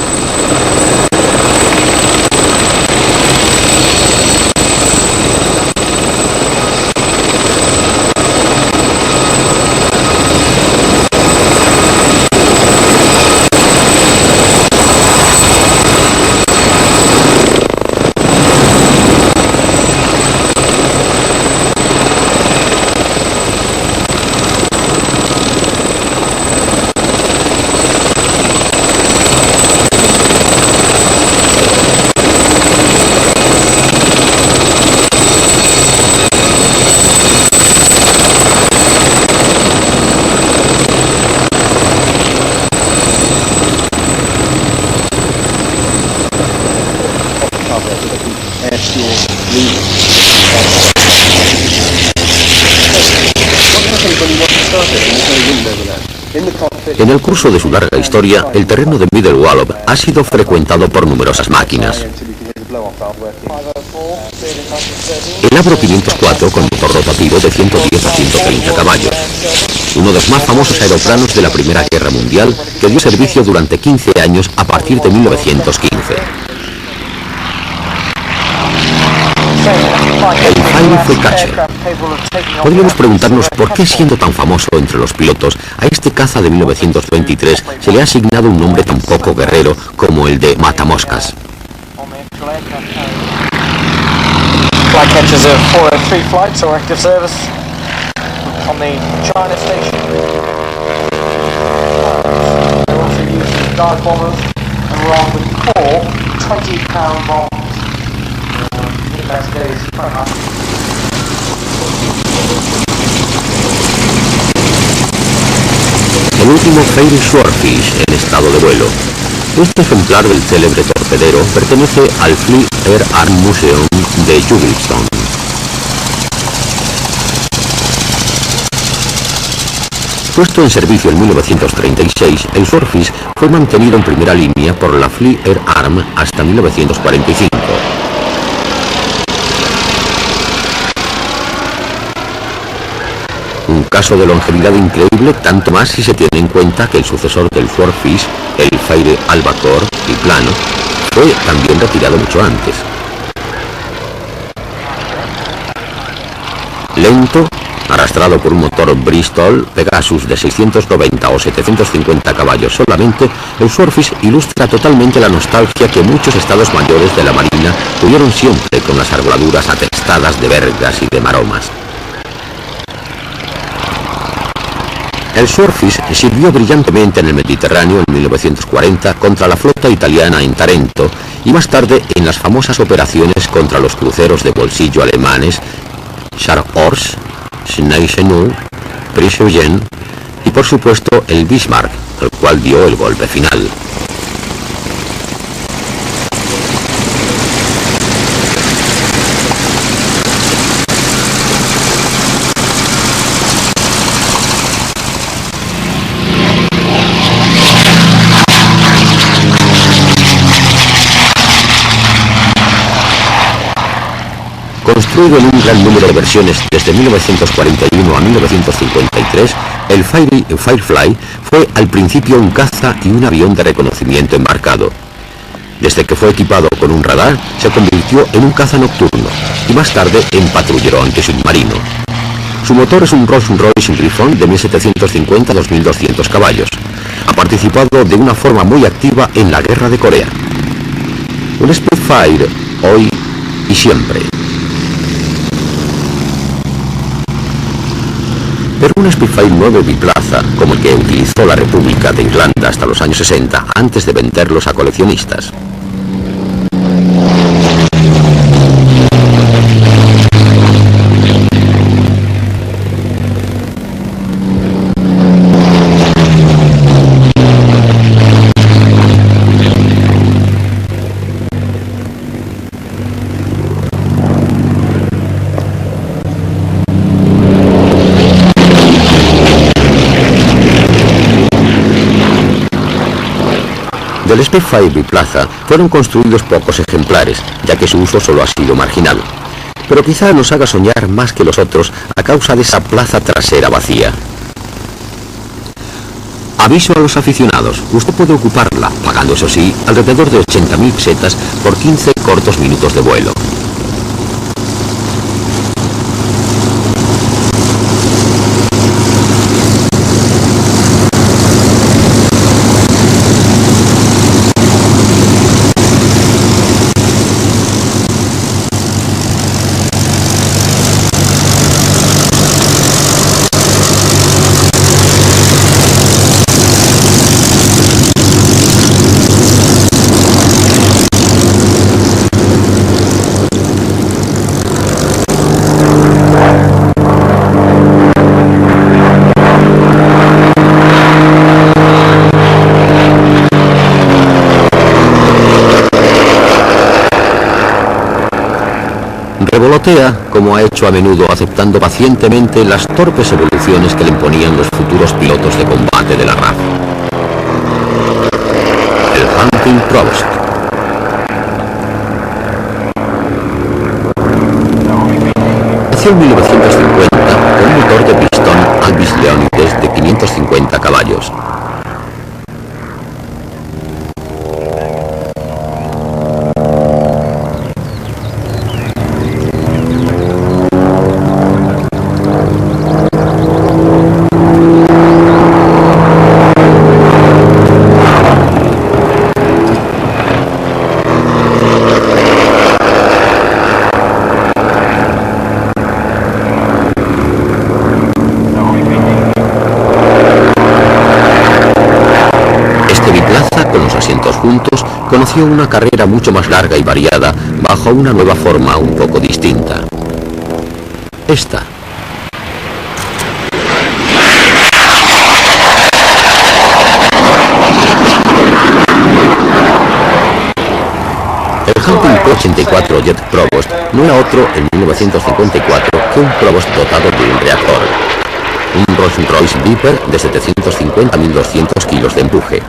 En el curso de su larga historia, el terreno de Middle Wallop ha sido frecuentado por numerosas máquinas. El Avro 504 con motor rotativo de 110 a 130 caballos. Uno de los más famosos aeroplanos de la Primera Guerra Mundial que dio servicio durante 15 años a partir de 1915. El Firefly. Podríamos preguntarnos por qué, siendo tan famoso entre los pilotos, a este caza de 1923 se le ha asignado un nombre tan poco guerrero como el de Matamoscas. Flycatchers are 403 flights or active service on the China station. They also use dive bombers and were armed with core 20-pound bombs. El último Fairey Swordfish en estado de vuelo. Este ejemplar del célebre torpedero pertenece al Fleet Air Arm Museum de Jubilstone. Puesto en servicio en 1936, el Swordfish fue mantenido en primera línea por la Fleet Air Arm hasta 1945. Un caso de longevidad increíble, tanto más si se tiene en cuenta que el sucesor del Swordfish, el Fairey Albacore biplano, fue también retirado mucho antes. Lento, arrastrado por un motor Bristol Pegasus de 690 o 750 caballos solamente, el Swordfish ilustra totalmente la nostalgia que muchos estados mayores de la Marina tuvieron siempre con las arboraduras atestadas de vergas y de maromas. El Swordfish sirvió brillantemente en el Mediterráneo en 1940 contra la flota italiana en Tarento y más tarde en las famosas operaciones contra los cruceros de bolsillo alemanes Shark Horse, Schneisenul, Prinz Eugen y por supuesto el Bismarck, el cual dio el golpe final. Construido en un gran número de versiones desde 1941 a 1953, el Firefly fue al principio un caza y un avión de reconocimiento embarcado. Desde que fue equipado con un radar, se convirtió en un caza nocturno y más tarde en patrullero antisubmarino. Su motor es un Rolls-Royce Griffon de 1750 a 2200 caballos. Ha participado de una forma muy activa en la Guerra de Corea. Un Spitfire hoy y siempre. Pero un Spitfire 9 biplaza, como el que utilizó la República de Irlanda hasta los años 60, antes de venderlos a coleccionistas. Del Spitfire biplaza fueron construidos pocos ejemplares, ya que su uso solo ha sido marginal. pero quizá nos haga soñar más que los otros a causa de esa plaza trasera vacía. Aviso a los aficionados, usted puede ocuparla, pagando eso sí, alrededor de 80.000 pesetas por 15 cortos minutos de vuelo. Revolotea, como ha hecho a menudo, aceptando pacientemente las torpes evoluciones que le imponían los futuros pilotos de combate de la RAF. El Hunting Provost. Nació en 1950 con un motor de pistón Albis Leonides de 550 caballos. Juntos, conoció una carrera mucho más larga y variada bajo una nueva forma un poco distinta. Esta. El Hunting P-84 Jet Provost no era otro en 1954 que un Provost dotado de un reactor. Un Rolls-Royce Viper de 750 a 1.200 kilos de empuje.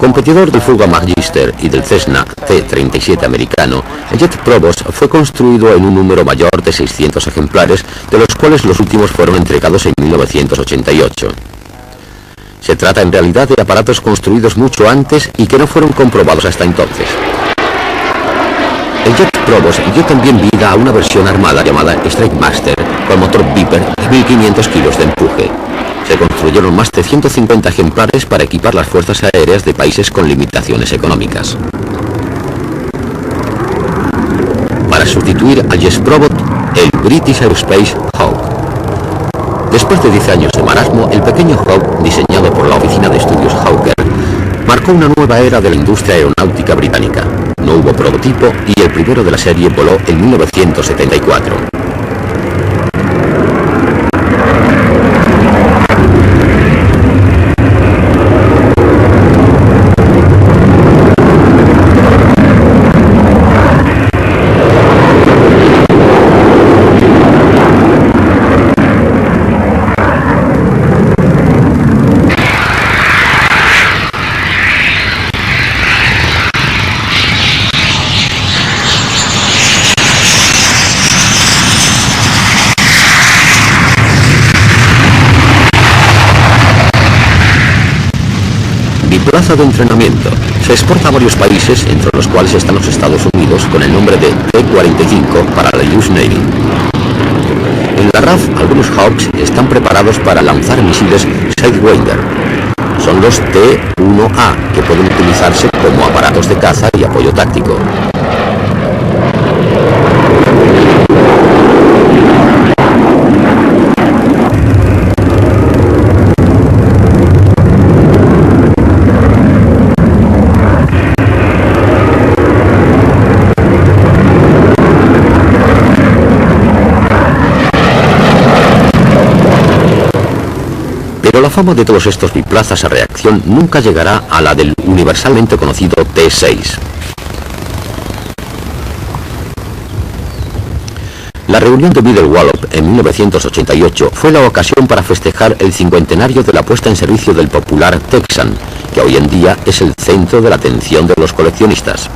Competidor del Fuga Magister y del Cessna C-37 americano, el Jet Provost fue construido en un número mayor de 600 ejemplares, de los cuales los últimos fueron entregados en 1988. Se trata en realidad de aparatos construidos mucho antes y que no fueron comprobados hasta entonces. El Jet Provost dio también vida a una versión armada llamada Strike Master, con motor Viper de 1.500 kilos de empuje. Se construyeron más de 150 ejemplares para equipar las fuerzas aéreas de países con limitaciones económicas. Para sustituir al Jet Provost, el British Aerospace Hawk. Después de 10 años de marasmo, el pequeño Hawk, diseñado por la Oficina de Estudios Hawker, marcó una nueva era de la industria aeronáutica británica. No hubo prototipo y el primero de la serie voló en 1974. Plaza de entrenamiento. Se exporta a varios países, entre los cuales están los Estados Unidos, con el nombre de T-45 para la US Navy. En la RAF, algunos Hawks están preparados para lanzar misiles Sidewinder. Son los T-1A, que pueden utilizarse como aparatos de caza y apoyo táctico. Pero la fama de todos estos biplazas a reacción nunca llegará a la del universalmente conocido T-6. La reunión de Biddle Wallop en 1988 fue la ocasión para festejar el cincuentenario de la puesta en servicio del popular Texan, que hoy en día es el centro de la atención de los coleccionistas.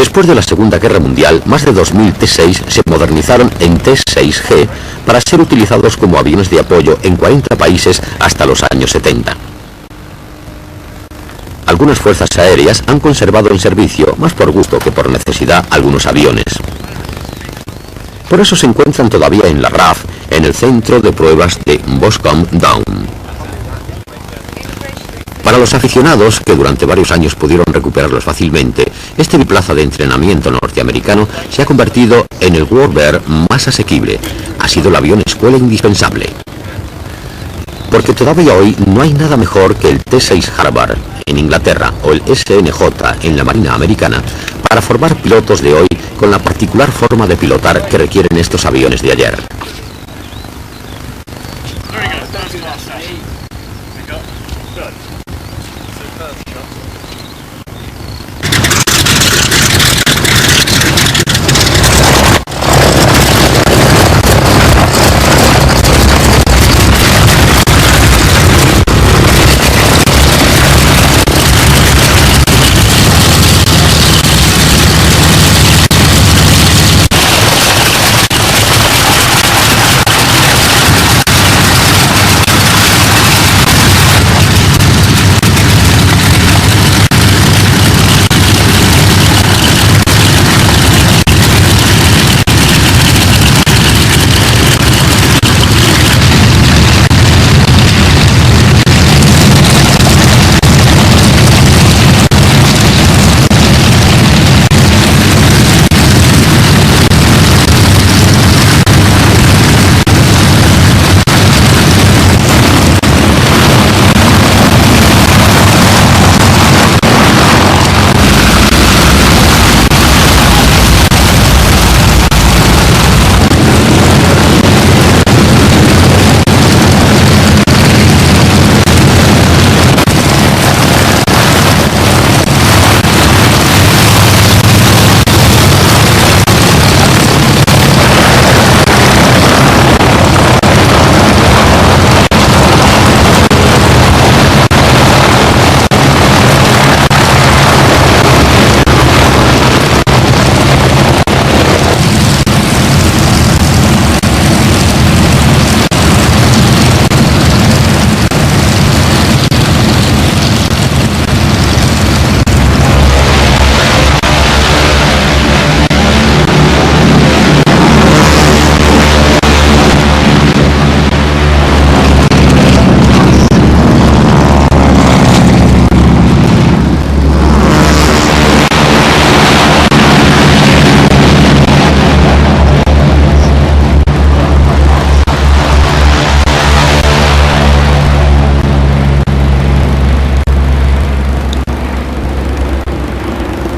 Después de la Segunda Guerra Mundial, más de 2.000 T-6 se modernizaron en T-6G para ser utilizados como aviones de apoyo en 40 países hasta los años 70. Algunas fuerzas aéreas han conservado en servicio, más por gusto que por necesidad, algunos aviones. Por eso se encuentran todavía en la RAF, en el centro de pruebas de Boscombe Down. Para los aficionados, que durante varios años pudieron recuperarlos fácilmente, este biplaza de entrenamiento norteamericano se ha convertido en el Warbird más asequible. Ha sido el avión escuela indispensable. Porque todavía hoy no hay nada mejor que el T-6 Harvard en Inglaterra o el SNJ en la Marina Americana para formar pilotos de hoy con la particular forma de pilotar que requieren estos aviones de ayer.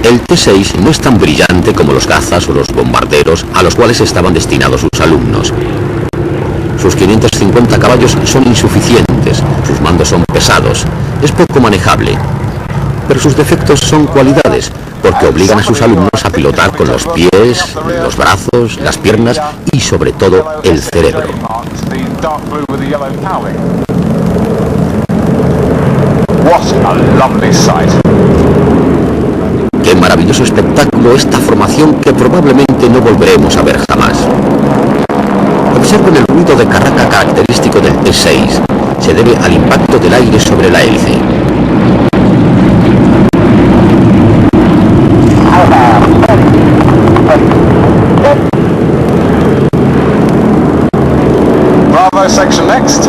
El T-6 no es tan brillante como los cazas o los bombarderos a los cuales estaban destinados sus alumnos. Sus 550 caballos son insuficientes, sus mandos son pesados, es poco manejable. Pero sus defectos son cualidades, porque obligan a sus alumnos a pilotar con los pies, los brazos, las piernas y sobre todo el cerebro. ¡Qué maravilloso espectáculo esta formación que probablemente no volveremos a ver jamás! Observen el ruido de carraca característico del T-6. Se debe al impacto del aire sobre la hélice. Bravo section next.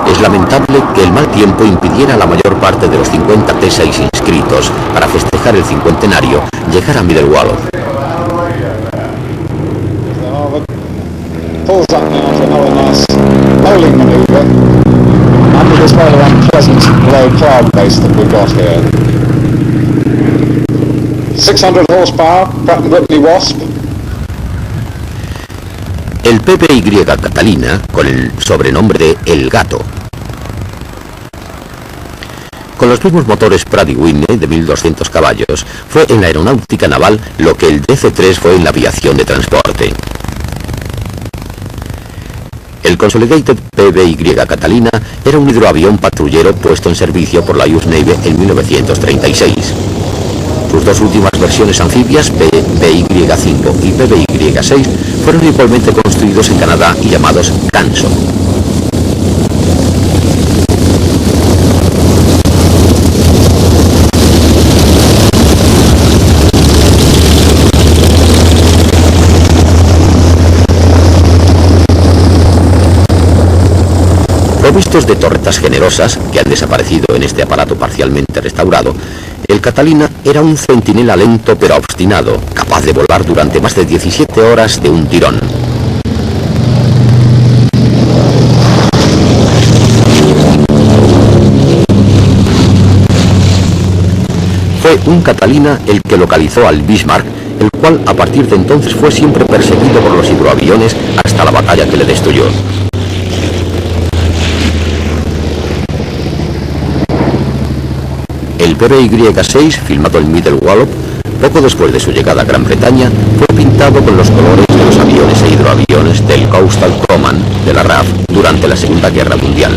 Es lamentable que el mal tiempo impidiera a la mayor parte de los 50 T-6 inscritos para festejar el cincuentenario llegar a Middlewallop. Pulls up now for another nice bowling manoeuvre under this rather unpleasant low cloud base that we've got here. 600 horsepower, Pratt & Whitney Wasp. El PPY Catalina, con el sobrenombre de El Gato. Con los mismos motores Pratt & Whitney de 1200 caballos, fue en la aeronáutica naval lo que el DC-3 fue en la aviación de transporte. El El Consolidated PBY Catalina era un hidroavión patrullero puesto en servicio por la US Navy en 1936. Sus dos últimas versiones anfibias, PBY-5 y PBY-6, fueron igualmente construidos en Canadá y llamados Canso. Provistos de torretas generosas, que han desaparecido en este aparato parcialmente restaurado, el Catalina era un centinela lento pero obstinado, capaz de volar durante más de 17 horas de un tirón. Fue un Catalina el que localizó al Bismarck, el cual a partir de entonces fue siempre perseguido por los hidroaviones hasta la batalla que le destruyó. El PBY-6, filmado en Middle Wallop, poco después de su llegada a Gran Bretaña, fue pintado con los colores de los aviones e hidroaviones del Coastal Command de la RAF durante la Segunda Guerra Mundial.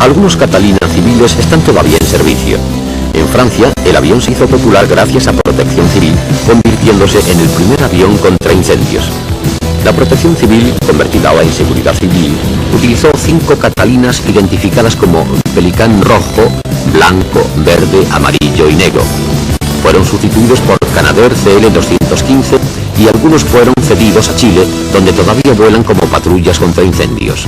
Algunos Catalina civiles están todavía en servicio. En Francia, el avión se hizo popular gracias a Protección Civil, convirtiéndose en el primer avión contra incendios. La Protección Civil, convertida ahora en Seguridad Civil, utilizó 5 Catalinas identificadas como Pelicán rojo, blanco, verde, amarillo y negro. Fueron sustituidos por Canadair CL-215 y algunos fueron cedidos a Chile, donde todavía vuelan como patrullas contra incendios.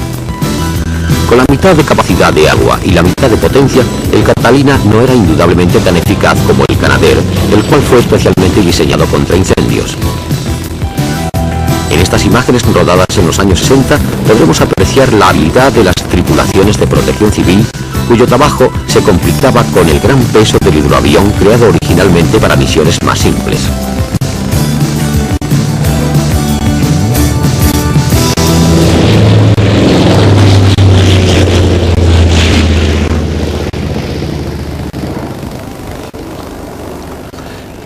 Con la mitad de capacidad de agua y la mitad de potencia, el Catalina no era indudablemente tan eficaz como el Canadair, el cual fue especialmente diseñado contra incendios. En estas imágenes rodadas en los años 60 podremos apreciar la habilidad de las tripulaciones de Protección Civil, cuyo trabajo se complicaba con el gran peso del hidroavión creado originalmente para misiones más simples.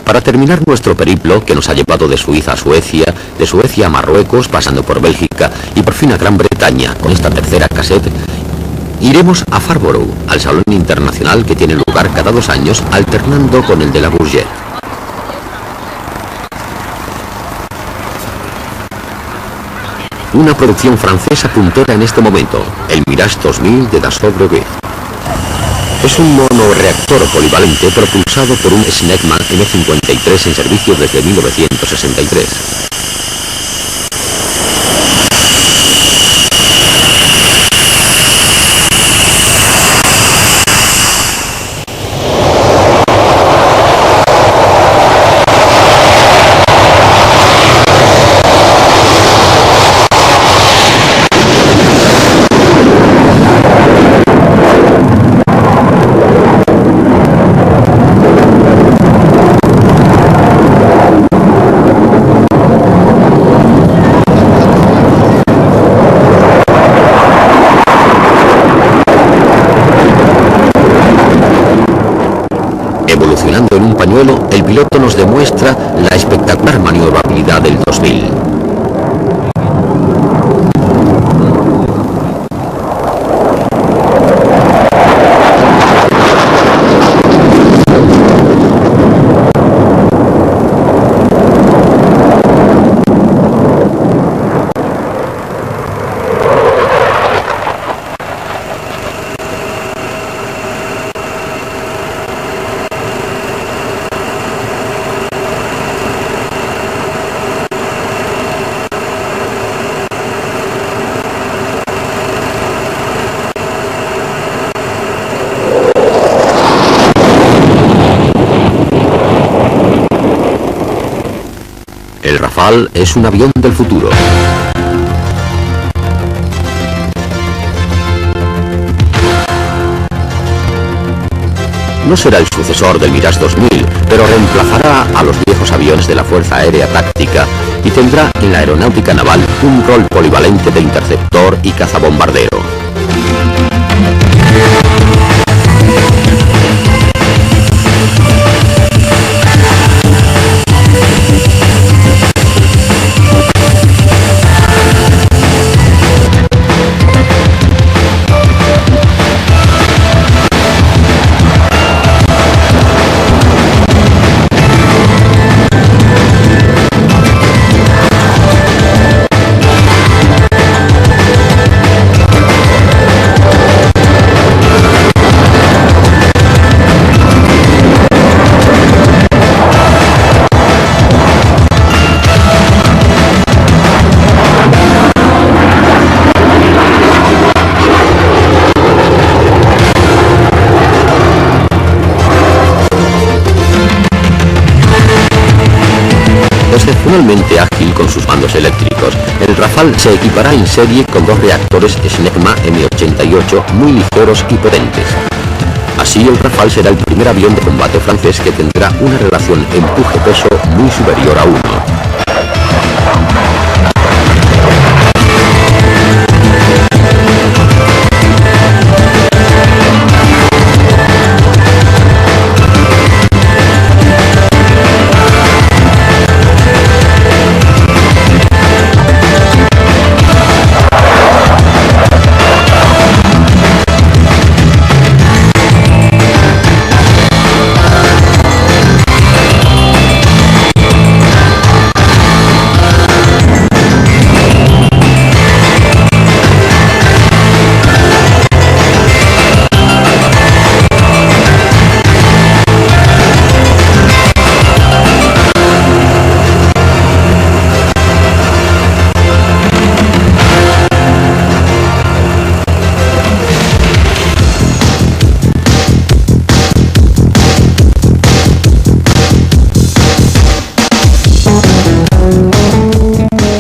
Para terminar nuestro periplo, que nos ha llevado de Suiza a Suecia, de Suecia a Marruecos, pasando por Bélgica y por fin a Gran Bretaña con esta tercera cassette, iremos a Farnborough, al Salón Internacional que tiene lugar cada 2 años, alternando con el de la Bourget. Una producción francesa puntera en este momento, el Mirage 2000 de Dassault Breguet. Es un monoreactor polivalente propulsado por un Snecman M53 en servicio desde 1963. En un pañuelo, el piloto nos demuestra la espectacular maniobrabilidad del 2000. El Rafale es un avión del futuro. No será el sucesor del Mirage 2000, pero reemplazará a los viejos aviones de la Fuerza Aérea Táctica y tendrá en la aeronáutica naval un rol polivalente de interceptor y cazabombardero. Excepcionalmente ágil con sus mandos eléctricos, el Rafale se equipará en serie con 2 reactores Snecma M88 muy ligeros y potentes. Así, el Rafale será el primer avión de combate francés que tendrá una relación empuje-peso muy superior a 1.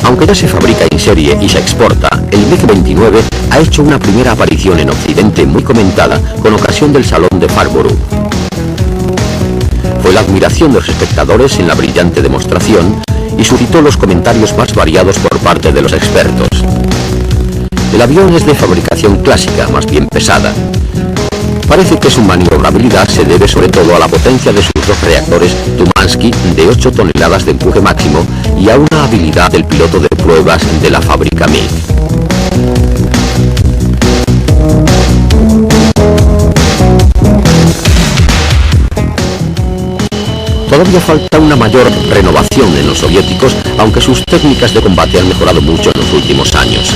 Aunque ya se fabrica en serie y se exporta, el MiG-29 ha hecho una primera aparición en Occidente muy comentada con ocasión del Salón de Farnborough. Fue la admiración de los espectadores en la brillante demostración y suscitó los comentarios más variados por parte de los expertos. El avión es de fabricación clásica, más bien pesada. Parece que su maniobrabilidad se debe sobre todo a la potencia de sus 2 reactores Tumansky de 8 toneladas de empuje máximo y a una habilidad del piloto de pruebas de la fábrica MiG. Todavía falta una mayor renovación en los soviéticos, aunque sus técnicas de combate han mejorado mucho en los últimos años.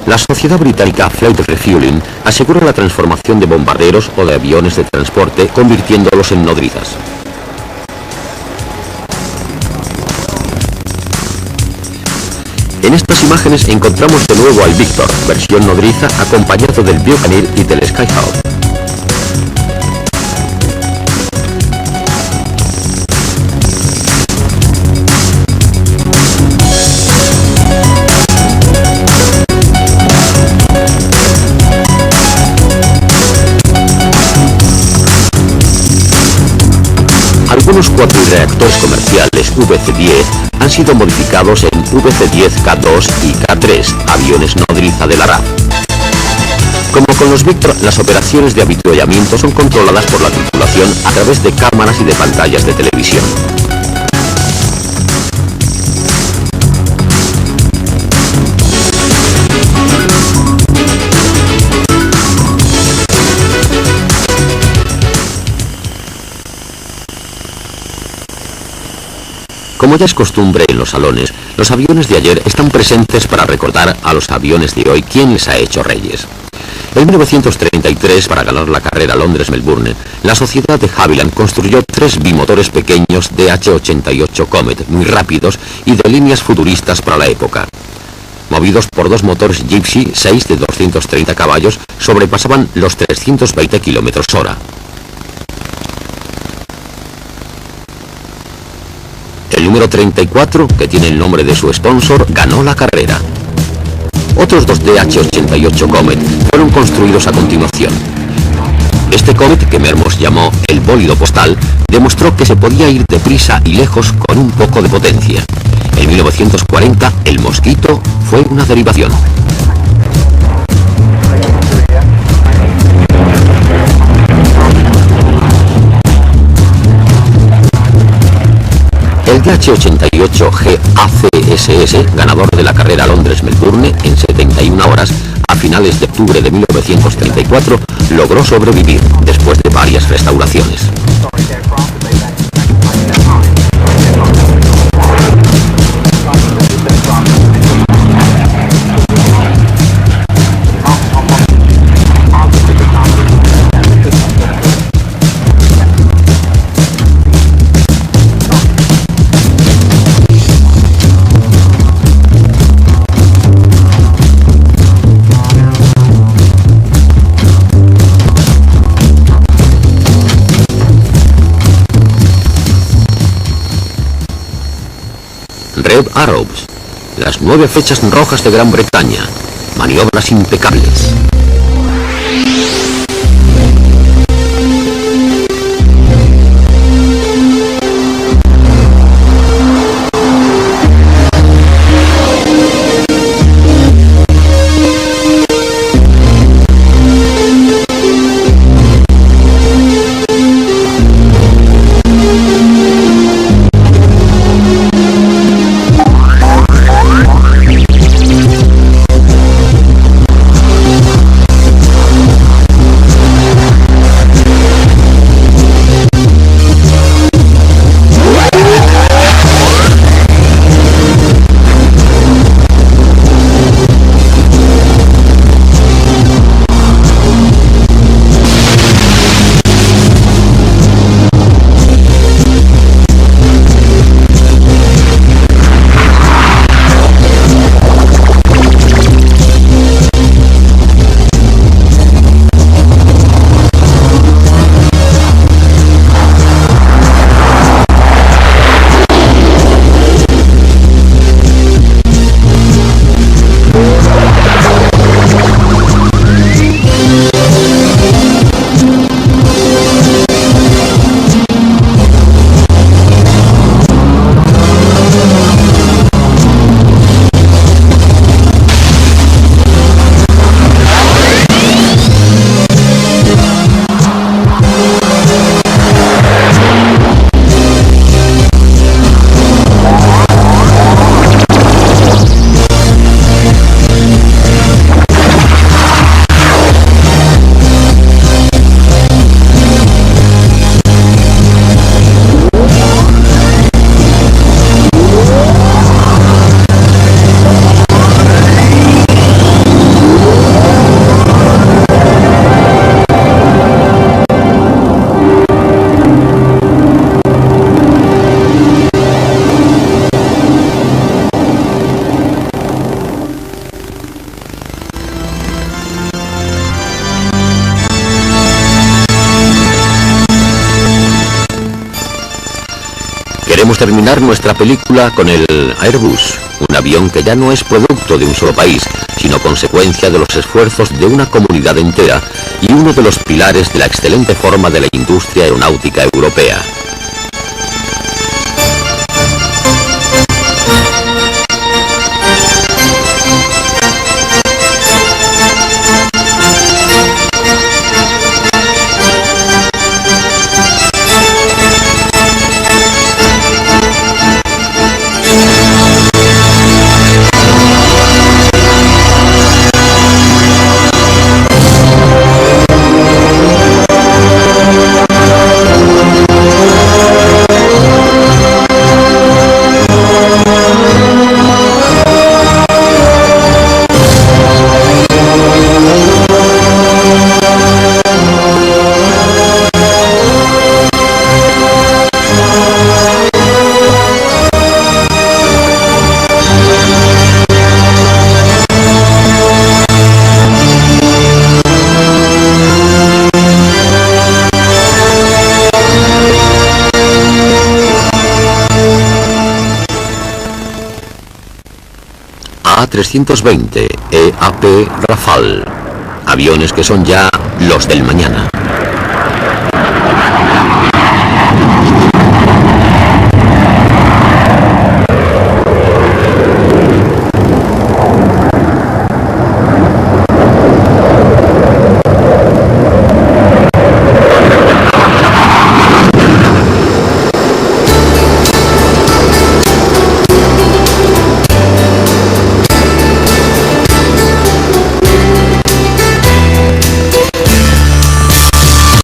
La sociedad británica Flight Refueling asegura la transformación de bombarderos o de aviones de transporte convirtiéndolos en nodrizas. En estas imágenes encontramos de nuevo al Victor, versión nodriza, acompañado del Buccaneer y del Skyhawk. Algunos cuatrireactores comerciales VC-10 han sido modificados en VC-10 K2 y K3, aviones nodriza de la RAF. Como con los Victor, las operaciones de avituallamiento son controladas por la tripulación a través de cámaras y de pantallas de televisión. Como ya es costumbre en los salones, los aviones de ayer están presentes para recordar a los aviones de hoy quién les ha hecho reyes. En 1933, para ganar la carrera Londres-Melbourne, la sociedad de Havilland construyó 3 bimotores pequeños DH-88 Comet, muy rápidos y de líneas futuristas para la época. Movidos por 2 motores Gypsy 6 de 230 caballos, sobrepasaban los 320 km/h. El número 34, que tiene el nombre de su sponsor, ganó la carrera. Otros 2 DH-88 Comet fueron construidos a continuación. Este Comet, que Mermos llamó el bólido postal, demostró que se podía ir deprisa y lejos con un poco de potencia. En 1940, el Mosquito fue una derivación. El DH-88 GACSS, ganador de la carrera Londres-Melbourne en 71 horas, a finales de octubre de 1934, logró sobrevivir después de varias restauraciones. Red Arrows, las 9 flechas rojas de Gran Bretaña, maniobras impecables. Queremos terminar nuestra película con el Airbus, un avión que ya no es producto de un solo país, sino consecuencia de los esfuerzos de una comunidad entera y uno de los pilares de la excelente forma de la industria aeronáutica europea. A320 EAP Rafale, aviones que son ya los del mañana.